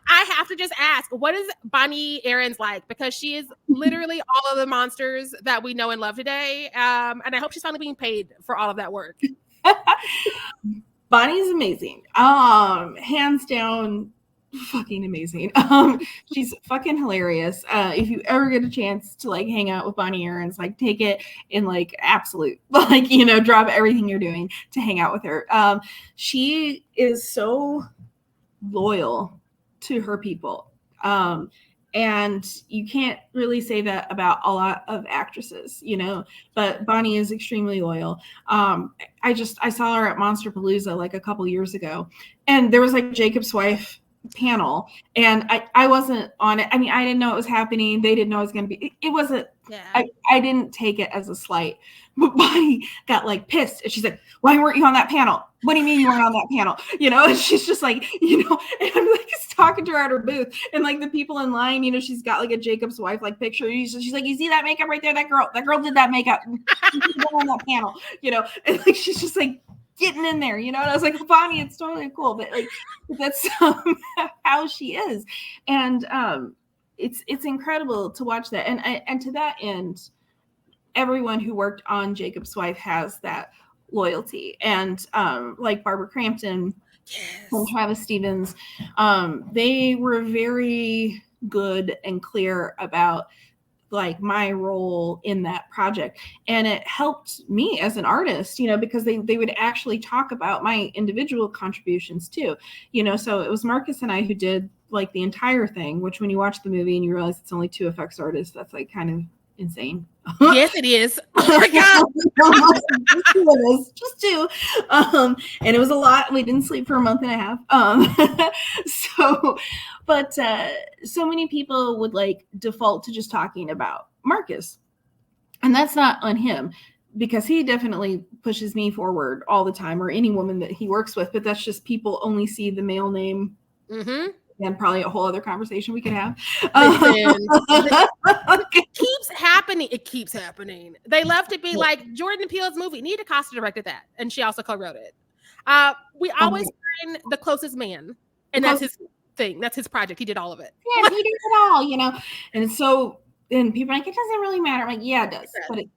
I have to just ask, what is Bonnie Aarons like? Because she is literally all of the monsters that we know and love today. And I hope she's finally being paid for all of that work. Bonnie's amazing. Hands down, fucking amazing. She's fucking hilarious. If you ever get a chance to like hang out with Bonnie Aarons, like take it in like absolute, like, you know, drop everything you're doing to hang out with her. She is so loyal to her people. And you can't really say that about a lot of actresses, you know, but Bonnie is extremely loyal. I saw her at Monsterpalooza like a couple years ago and there was like Jacob's Wife panel and I wasn't on it. I mean, I didn't know it was happening. They didn't know it was going to be, it wasn't, I didn't take it as a slight, but Bonnie got like pissed and she's like, why weren't you on that panel? What do you mean you weren't on that panel? You know, and she's just like, you know, and I'm like talking to her at her booth and like the people in line, you know, she's got like a Jacob's Wife like picture. She's like, you see that makeup right there? That girl did that makeup on that panel, you know, and like she's just like getting in there, you know, and I was like, Bonnie, it's totally cool, but like that's how she is. And it's incredible to watch that. And to that end, everyone who worked on Jacob's Wife has that loyalty. And like Barbara Crampton and Travis Stevens, they were very good and clear about like my role in that project, and it helped me as an artist, because they would actually talk about my individual contributions too, so it was Marcus and I who did like the entire thing, which when you watch the movie and you realize it's only 2 effects artists, that's like kind of insane. Yes, it is. Oh my God. Just 2. And it was a lot. We didn't sleep for a month and a half. But so many people would like default to just talking about Marcus. And that's not on him, because he definitely pushes me forward all the time, or any woman that he works with. But that's just, people only see the male name. Mm-hmm. And probably a whole other conversation we could have. It keeps happening. It keeps happening. They love to be like Jordan Peele's movie. Nita Costa directed that, and she also co-wrote it. We always find the closest man, and that's his thing. That's his project. He did all of it. Yeah, he did it all, And so, and people are like, it doesn't really matter. I'm like, yeah, it does,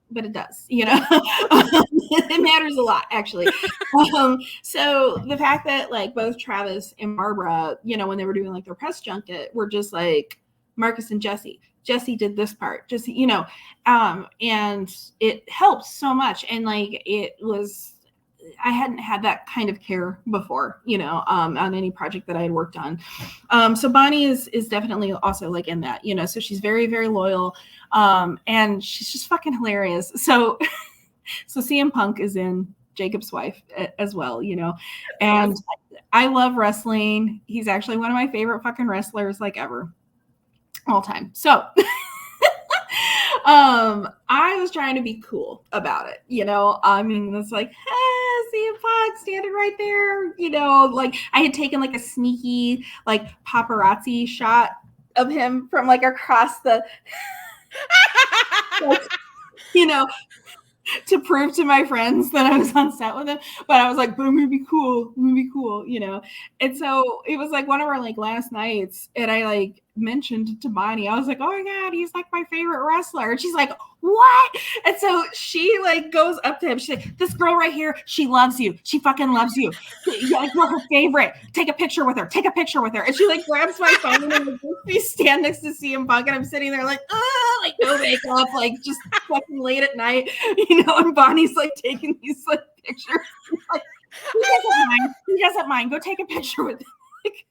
but it does, It matters a lot, actually. So the fact that like both Travis and Barbara, when they were doing like their press junket, were just like Marcus and Jessie did this part, just and it helped so much. And like I hadn't had that kind of care before, on any project that I had worked on. So Bonnie is definitely also like in that, so she's very, very loyal. And she's just fucking hilarious. So CM Punk is in Jacob's Wife as well, and I love wrestling. He's actually one of my favorite fucking wrestlers like ever, all time. So I was trying to be cool about it, I mean, it's like, hey, CM Punk standing right there, like I had taken like a sneaky like paparazzi shot of him from like across the like, to prove to my friends that I was on set with him. But I was like, but I'm gonna be cool, And so it was like one of our like last nights, and I like mentioned to Bonnie, I was like, oh my God, he's like my favorite wrestler. And she's like, what? And so she like goes up to him. She's like, this girl right here, she loves you. She fucking loves you. Like, you're her favorite. Take a picture with her. And she like grabs my phone and like, we stand next to CM Punk, and I'm sitting there like, like no makeup, like just fucking late at night, and Bonnie's like taking these like pictures. Like, he doesn't mind. Go take a picture with him. Like,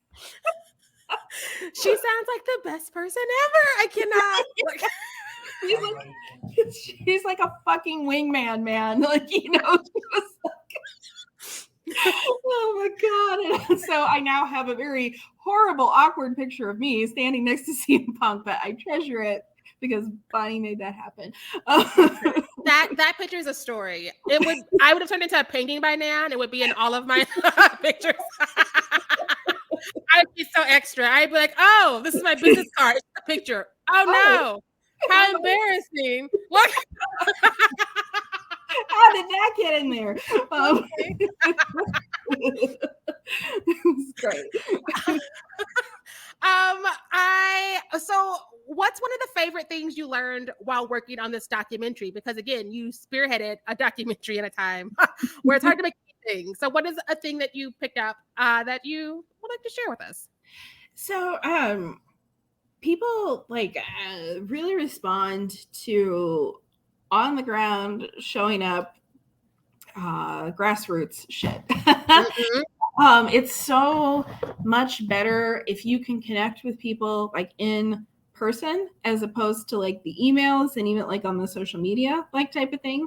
she sounds like the best person ever. I cannot. She's like a fucking wingman, man. Like, she was like, oh my God. And so I now have a very horrible, awkward picture of me standing next to CM Punk, but I treasure it because Bonnie made that happen. That picture is a story. I would have turned into a painting by now, and it would be in all of my pictures. I'd be so extra. I'd be like, oh, this is my business card. It's a picture. Oh no. How embarrassing. Look. How did that get in there? It's great. So what's one of the favorite things you learned while working on this documentary? Because again, you spearheaded a documentary at a time where it's hard to make things. So what is a thing that you picked up that you would like to share with us? So people like really respond to on the ground, showing up, grassroots shit. Mm-hmm. It's so much better if you can connect with people like in person as opposed to like the emails and even like on the social media like type of thing.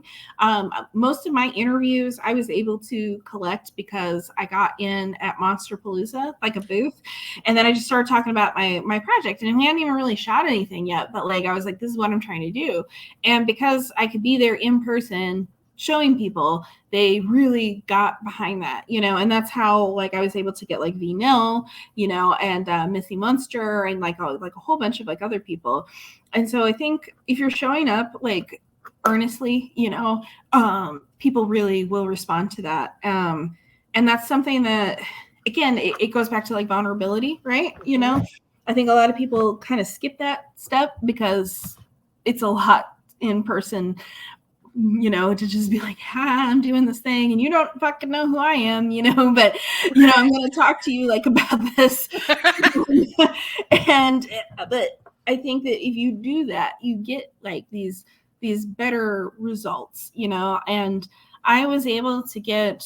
Most of my interviews I was able to collect because I got in at Monsterpalooza, like a booth, and then I just started talking about my project, and we hadn't even really shot anything yet, but like I was like, this is what I'm trying to do. And because I could be there in person showing people, they really got behind that, and that's how like I was able to get like V-Nil, and Missy Munster and like a whole bunch of like other people. And so I think if you're showing up like earnestly, people really will respond to that. And that's something that, again, it goes back to like vulnerability, right? I think a lot of people kind of skip that step because it's a lot in person, you know, to just be like, hi, I'm doing this thing and you don't fucking know who I am, you know, but, you know, I'm going to talk to you like about this. But I think that if you do that, you get like these better results, you know, and I was able to get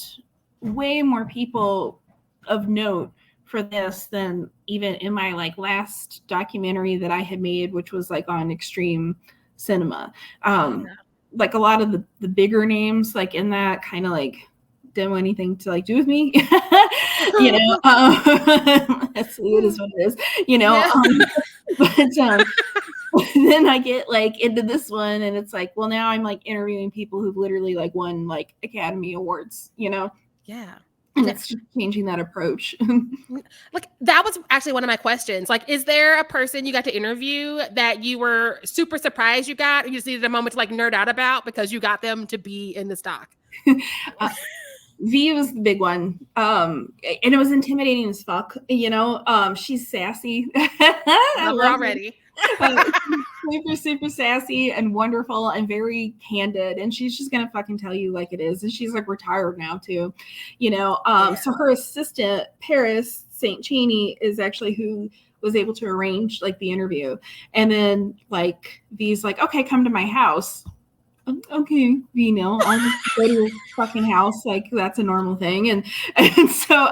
way more people of note for this than even in my like last documentary that I had made, which was like on extreme cinema. Like a lot of the bigger names like in that kind of like didn't want anything to like do with me. You know, it is what it is, you know. Yeah. But then I get like into this one and it's like, well, now I'm like interviewing people who've literally like won like Academy Awards, you know. Yeah. And it's just changing that approach. Like that was actually one of my questions. Like, is there a person you got to interview that you were super surprised you got, or you just needed a moment to like nerd out about because you got them to be in this doc? V was the big one. And it was intimidating as fuck, you know. She's sassy. I love her already. Super, super sassy and wonderful and very candid. And she's just gonna fucking tell you like it is. And she's like retired now too, you know. So her assistant, Paris St. Cheney, is actually who was able to arrange like the interview. And then like V's like, okay, come to my house. Okay, you know, I'll just go to your fucking house, like that's a normal thing. And so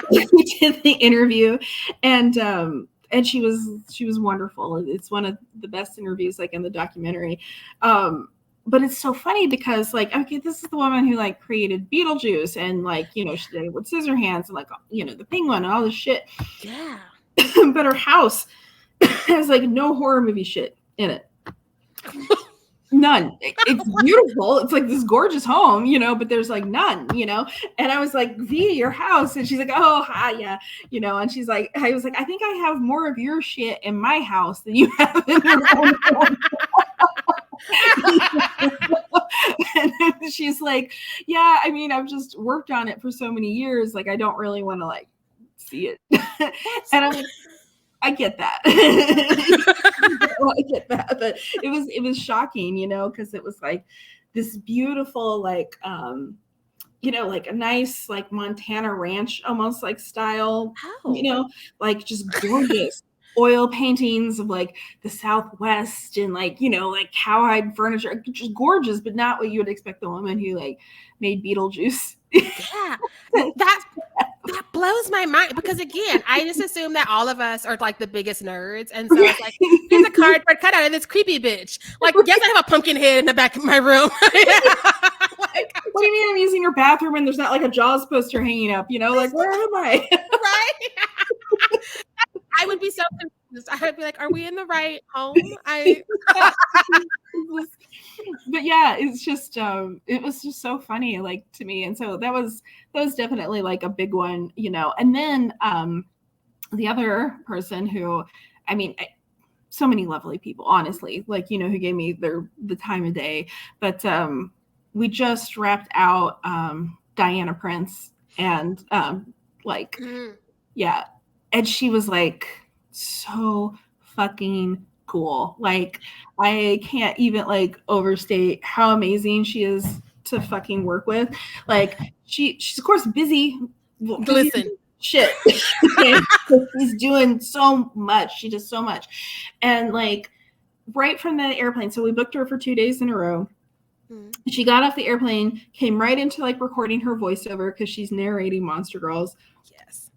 we did the interview, and she was wonderful. It's one of the best interviews like in the documentary. But it's so funny because like, okay, this is the woman who like created Beetlejuice and like, you know, she did it with Scissorhands and like, you know, the Penguin and all this shit. Yeah. But her house has like no horror movie shit in it. None. It's beautiful. It's like this gorgeous home, you know, but there's like none, you know. And I was like, V, your house. And she's like, oh, hi, yeah, you know. And she's like, I was like, I think I have more of your shit in my house than you have in your own home. And she's like, yeah, I mean, I've just worked on it for so many years. Like, I don't really want to like see it. And I'm like, I get that. I get that, but it was shocking, you know, because it was like this beautiful, like, you know, like a nice, like Montana ranch, almost like style, you know, like just gorgeous oil paintings of like the Southwest and like, you know, like cowhide furniture, just gorgeous, but not what you would expect the woman who like made Beetlejuice. Yeah, that blows my mind because again, I just assume that all of us are like the biggest nerds, and so it's like here's a cardboard cutout of this creepy bitch. Like, yes, I have a pumpkin head in the back of my room. Like, what do you mean I'm using your bathroom and there's not like a Jaws poster hanging up? You know, like where am I? Right? I would be so confused. I would be like, are we in the right home? But yeah, it's just it was just so funny, like to me. And so that was definitely like a big one, you know. And then the other person who, I mean, so many lovely people, honestly, like, you know, who gave me the time of day. But we just wrapped out Diana Prince, and like yeah, and she was like so fucking cool. Like, I can't even like overstate how amazing she is to fucking work with. Like, she's of course busy. Listen, shit. She's doing so much. She does so much. And like right from the airplane, so we booked her for 2 days in a row. She got off the airplane, came right into like recording her voiceover because she's narrating Monster Girls. Yes.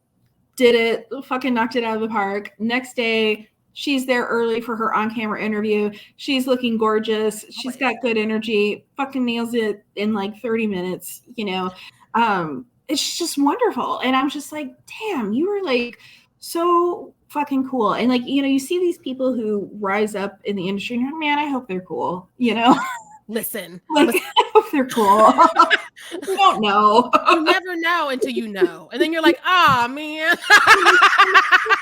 Did it, fucking knocked it out of the park. Next day, she's there early for her on-camera interview. She's looking gorgeous. She's got good energy. Fucking nails it in like 30 minutes, you know. It's just wonderful. And I'm just like, damn, you were like so fucking cool. And like, you know, you see these people who rise up in the industry and you're like, man, I hope they're cool, you know. Listen, I hope they're cool. You don't know. You never know until you know. And then you're like, oh, man.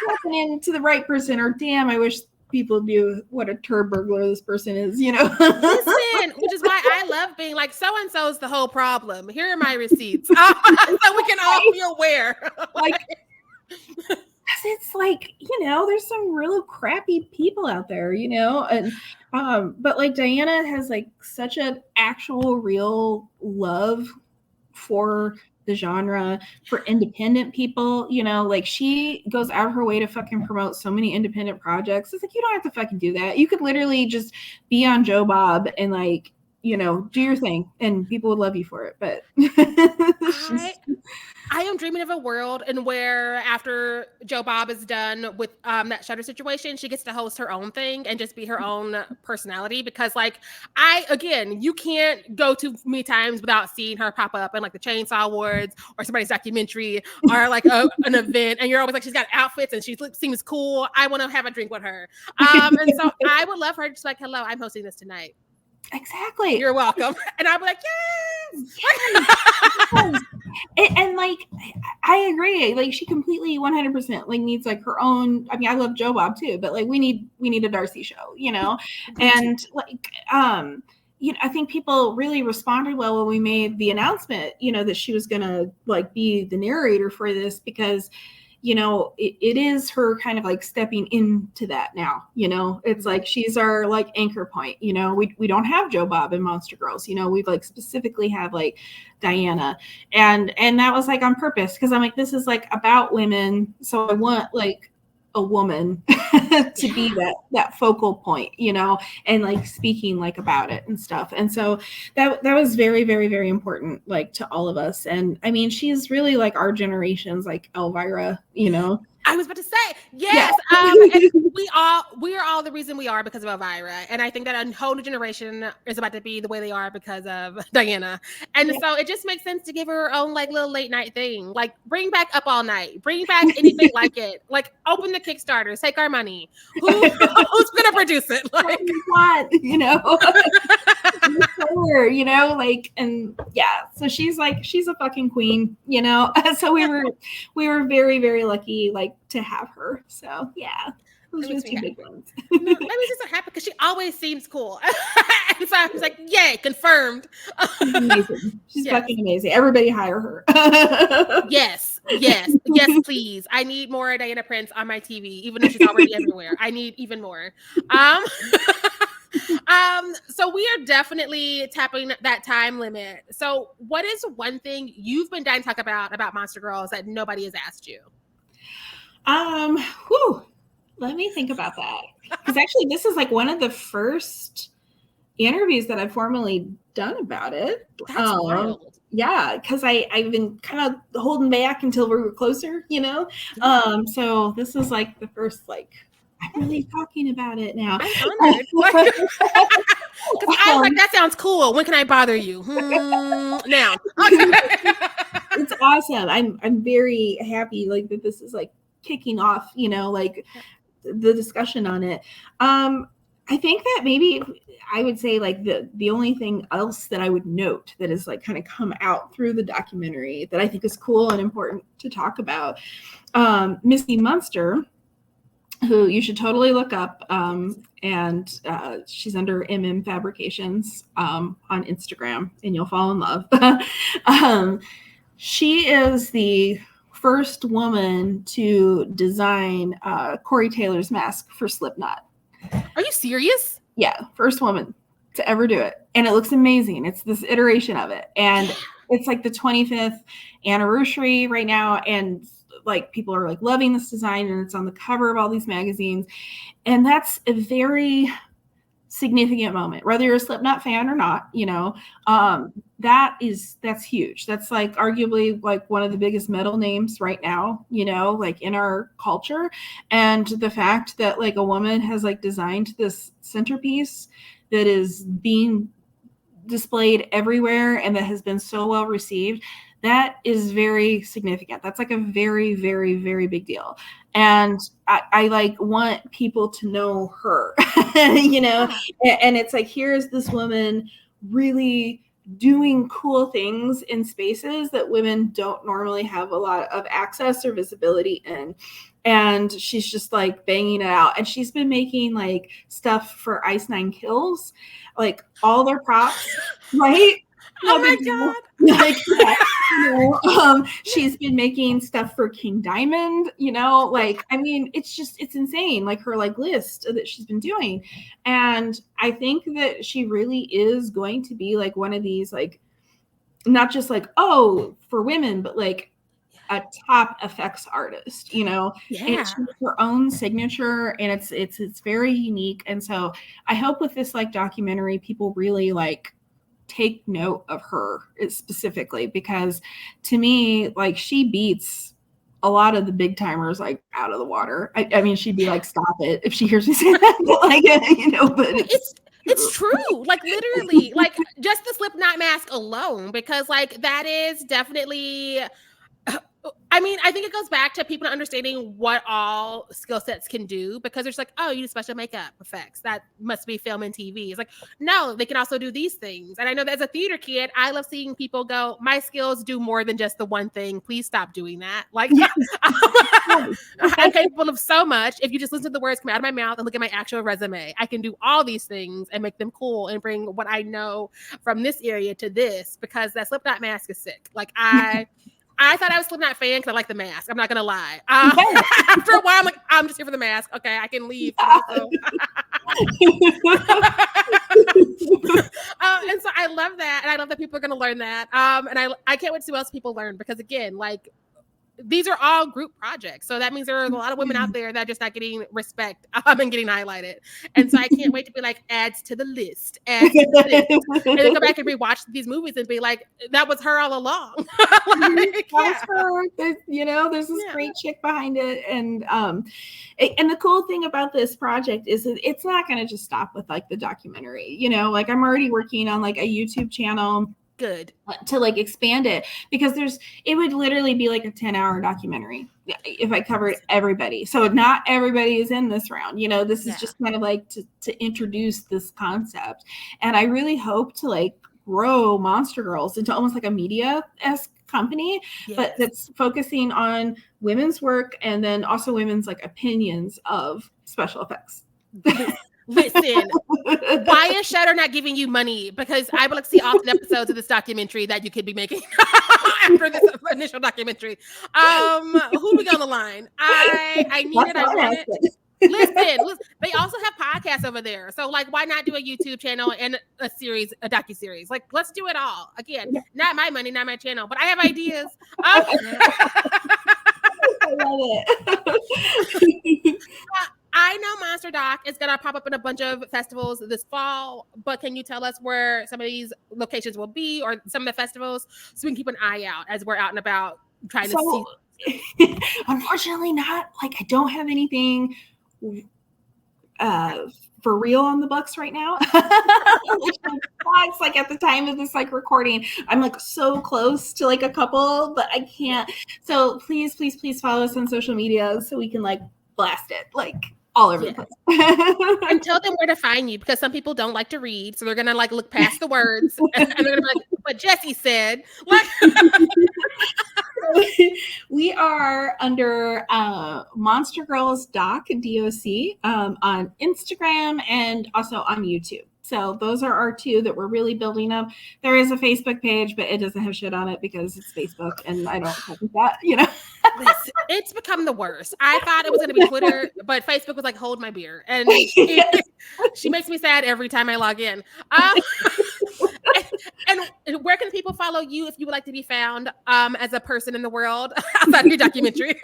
Happening to the right person, or damn, I wish people knew what a turd burglar this person is, you know. Listen, which is why I love being like, so-and-so is the whole problem. Here are my receipts. So we can all be aware. Like, that's it's like, there's some real crappy people out there, and but like Diana has like such an actual real love for the genre, for independent people, like she goes out of her way to fucking promote so many independent projects. It's like, you don't have to fucking do that. You could literally just be on Joe Bob and like, do your thing and people would love you for it. But I am dreaming of a world in where after Joe Bob is done with that Shutter situation, she gets to host her own thing and just be her own personality. Because like you can't go too many times without seeing her pop up in like the Chainsaw Awards or somebody's documentary or like an event, and you're always like, she's got outfits and she seems cool. I want to have a drink with her, and so I would love her just like, hello, I'm hosting this tonight. Exactly. You're welcome. And I'll be like, yes. And like, I agree. Like, she completely 100% like needs like her own. I mean, I love Joe Bob too, but like we need a Darcy show, and like, I think people really responded well when we made the announcement, that she was gonna like be the narrator for this, because it is her kind of like stepping into that now, it's like, she's our like anchor point, we don't have Joe Bob and Monster Girls, we like specifically have like Diana, and that was like on purpose, because I'm like, this is like about women, so I want like a woman to be that focal point, and like speaking like about it and stuff. And so that was very, very, very important, like to all of us. And I mean, she's really like our generation's like Elvira, I was about to say, yes. Yeah. We are all the reason we are because of Elvira. And I think that a whole new generation is about to be the way they are because of Diana. And so it just makes sense to give her own like little late night thing. Like, bring back Up All Night, bring back anything like it. Like, open the Kickstarters, take our money. Who's gonna produce it? Like, what, like, and yeah, so she's a fucking queen, so we were very, very lucky like to have her. So yeah, those were two big ones. Maybe she's so happy because she always seems cool. And so I was like, yay, confirmed. She's amazing. She's fucking amazing. Everybody hire her. Yes, please. I need more Diana Prince on my TV, even though she's already everywhere. I need even more. So we are definitely tapping that time limit. So what is one thing you've been dying to talk about Monster Girls that nobody has asked you? Let me think about that. Because actually, this is like one of the first interviews that I've formally done about it. That's wild. Yeah, because I've been kind of holding back until we were closer, So this is like the first like, I'm really talking about it now. I'm honored. I was like, that sounds cool. When can I bother you? Now. It's awesome. I'm very happy like that this is like kicking off, like the discussion on it. I think that maybe I would say like the only thing else that I would note that is like kind of come out through the documentary that I think is cool and important to talk about, Misty Munster, who you should totally look up, and she's under Fabrications on Instagram, and you'll fall in love. She is the first woman to design Corey Taylor's mask for Slipknot. Are you serious? Yeah, first woman to ever do it, and it looks amazing. It's this iteration of it, and it's like the 25th anniversary right now, and like people are like loving this design, and it's on the cover of all these magazines, and that's a very significant moment, whether you're a Slipknot fan or not, that's huge. That's like arguably like one of the biggest metal names right now, like in our culture. And the fact that like a woman has like designed this centerpiece that is being displayed everywhere and that has been so well received, that is very significant. That's like a very, very, very big deal. And I like want people to know her, and it's like, here is this woman really doing cool things in spaces that women don't normally have a lot of access or visibility in. And she's just like banging it out. And she's been making like stuff for Ice Nine Kills, like all their props, right? Oh my God. Like, she's been making stuff for King Diamond, like, I mean, it's insane, like her like list that she's been doing. And I think that she really is going to be like one of these, like, not just like, oh, for women, but like a top effects artist, and she has her own signature, and it's very unique. And so I hope with this like documentary, people really like take note of her specifically, because to me, like, she beats a lot of the big timers like out of the water. I mean, she'd be like, stop it if she hears me say that, but like, but it's true. Like, literally, like, just the Slipknot mask alone, because like that is definitely, I mean, I think it goes back to people understanding what all skill sets can do, because there's like, oh, you do special makeup effects. That must be film and TV. It's like, no, they can also do these things. And I know that as a theater kid, I love seeing people go, my skills do more than just the one thing. Please stop doing that. Like, I'm capable of so much. If you just listen to the words come out of my mouth and look at my actual resume, I can do all these things and make them cool and bring what I know from this area to this, because that Slipknot mask is sick. Like, I thought I was a Slipknot fan because I like the mask. I'm not going to lie. After a while, I'm like, I'm just here for the mask. Okay, I can leave. And so I love that. And I love that people are going to learn that. And I can't wait to see what else people learn, because again, like, these are all group projects. So that means there are a lot of women out there that are just not getting respect and getting highlighted. And so I can't wait to be like, adds to the list. And then go back and rewatch these movies and be like, that was her all along. Like, her. There's this great chick behind it. And the cool thing about this project is that it's not going to just stop with like the documentary, like, I'm already working on like a YouTube channel. Good. To like expand it, because it would literally be like a 10-hour documentary if I covered everybody. So not everybody is in this round, this is just kind of like to introduce this concept. And I really hope to like grow Monster Girls into almost like a media-esque company, but that's focusing on women's work and then also women's like opinions of special effects. Listen, why is Shudder not giving you money? Because I would like to see all the episodes of this documentary that you could be making after this initial documentary. Who we got on the line? I need it. I want it. Listen, they also have podcasts over there. So like, why not do a YouTube channel and a docuseries? Like, let's do it all. Again, not my money, not my channel, but I have ideas. I love it. I know Monster Doc is going to pop up in a bunch of festivals this fall, but can you tell us where some of these locations will be, or some of the festivals, so we can keep an eye out as we're out and about trying to see? Unfortunately not. Like, I don't have anything for real on the books right now. It's like at the time of this like recording, I'm like so close to like a couple, but I can't. So please follow us on social media so we can like blast it like all over the place. And tell them where to find you, because some people don't like to read, so they're gonna like look past the words and they're gonna be like, "But Jessie said." Like, we are under Monster Girls Doc, DOC, on Instagram and also on YouTube. So those are our two that we're really building up. There is a Facebook page, but it doesn't have shit on it because it's Facebook, and I don't fuck with that, Listen, it's become the worst. I thought it was going to be Twitter, but Facebook was like, hold my beer. And she makes me sad every time I log in. And where can people follow you if you would like to be found as a person in the world outside of your documentary?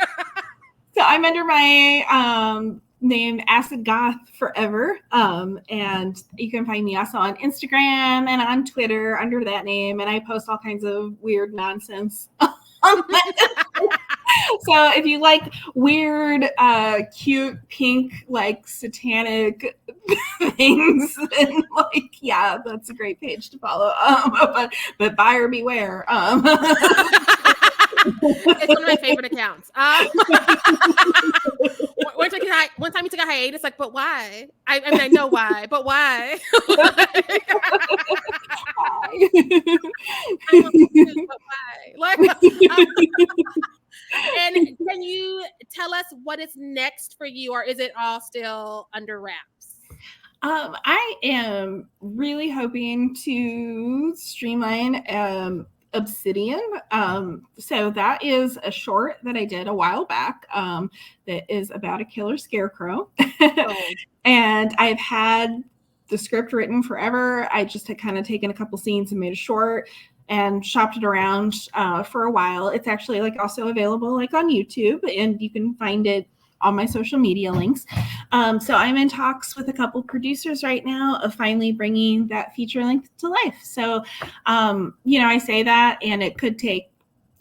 So I'm under my name Acid Goth Forever, and you can find me also on Instagram and on Twitter under that name, and I post all kinds of weird nonsense. So if you like weird, cute, pink, like satanic things, then like, yeah, that's a great page to follow. But buyer beware. It's one of my favorite accounts. One time you took a hiatus, like, but why? I mean, I know why, but why? And can you tell us what is next for you, or is it all still under wraps? I am really hoping to streamline Obsidian. So that is a short that I did a while back that is about a killer scarecrow. And I've had the script written forever. I just had kind of taken a couple scenes and made a short and shopped it around for a while. It's actually like also available like on YouTube, and you can find it on my social media links. So I'm in talks with a couple producers right now of finally bringing that feature length to life. So, I say that, and it could take,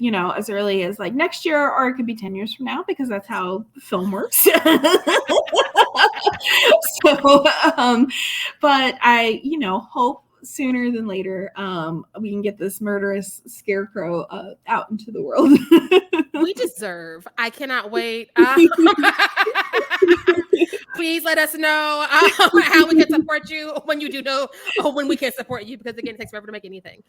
as early as like next year, or it could be 10 years from now, because that's how film works. So, but I, hope sooner than later, we can get this murderous scarecrow out into the world. We deserve. I cannot wait. Please let us know how we can support you when you do know when we can support you, because again, it takes forever to make anything.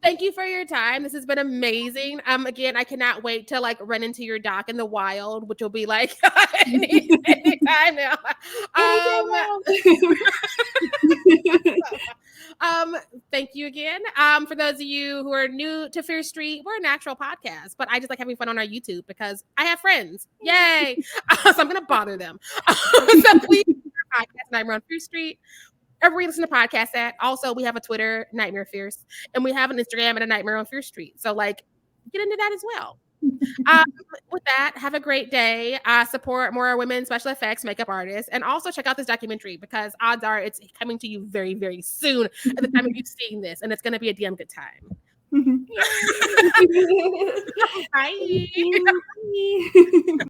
Thank you for your time. This has been amazing. Again, I cannot wait to like run into your doc in the wild, which will be like anytime now. Thank you again. For those of you who are new to Fear Street, we're a natural podcast, but I just like having fun on our YouTube because I have friends. Yay! So I'm gonna bother them. So please, podcast Nightmare on Fear Street. Everybody listen to podcasts at. Also, we have a Twitter, Nightmare Fierce, and we have an Instagram and a Nightmare on Fear Street. So like, get into that as well. With that, have a great day. Support more women special effects makeup artists, and also check out this documentary, because odds are it's coming to you very, very soon at the time of you seeing this, and it's going to be a damn good time. Bye.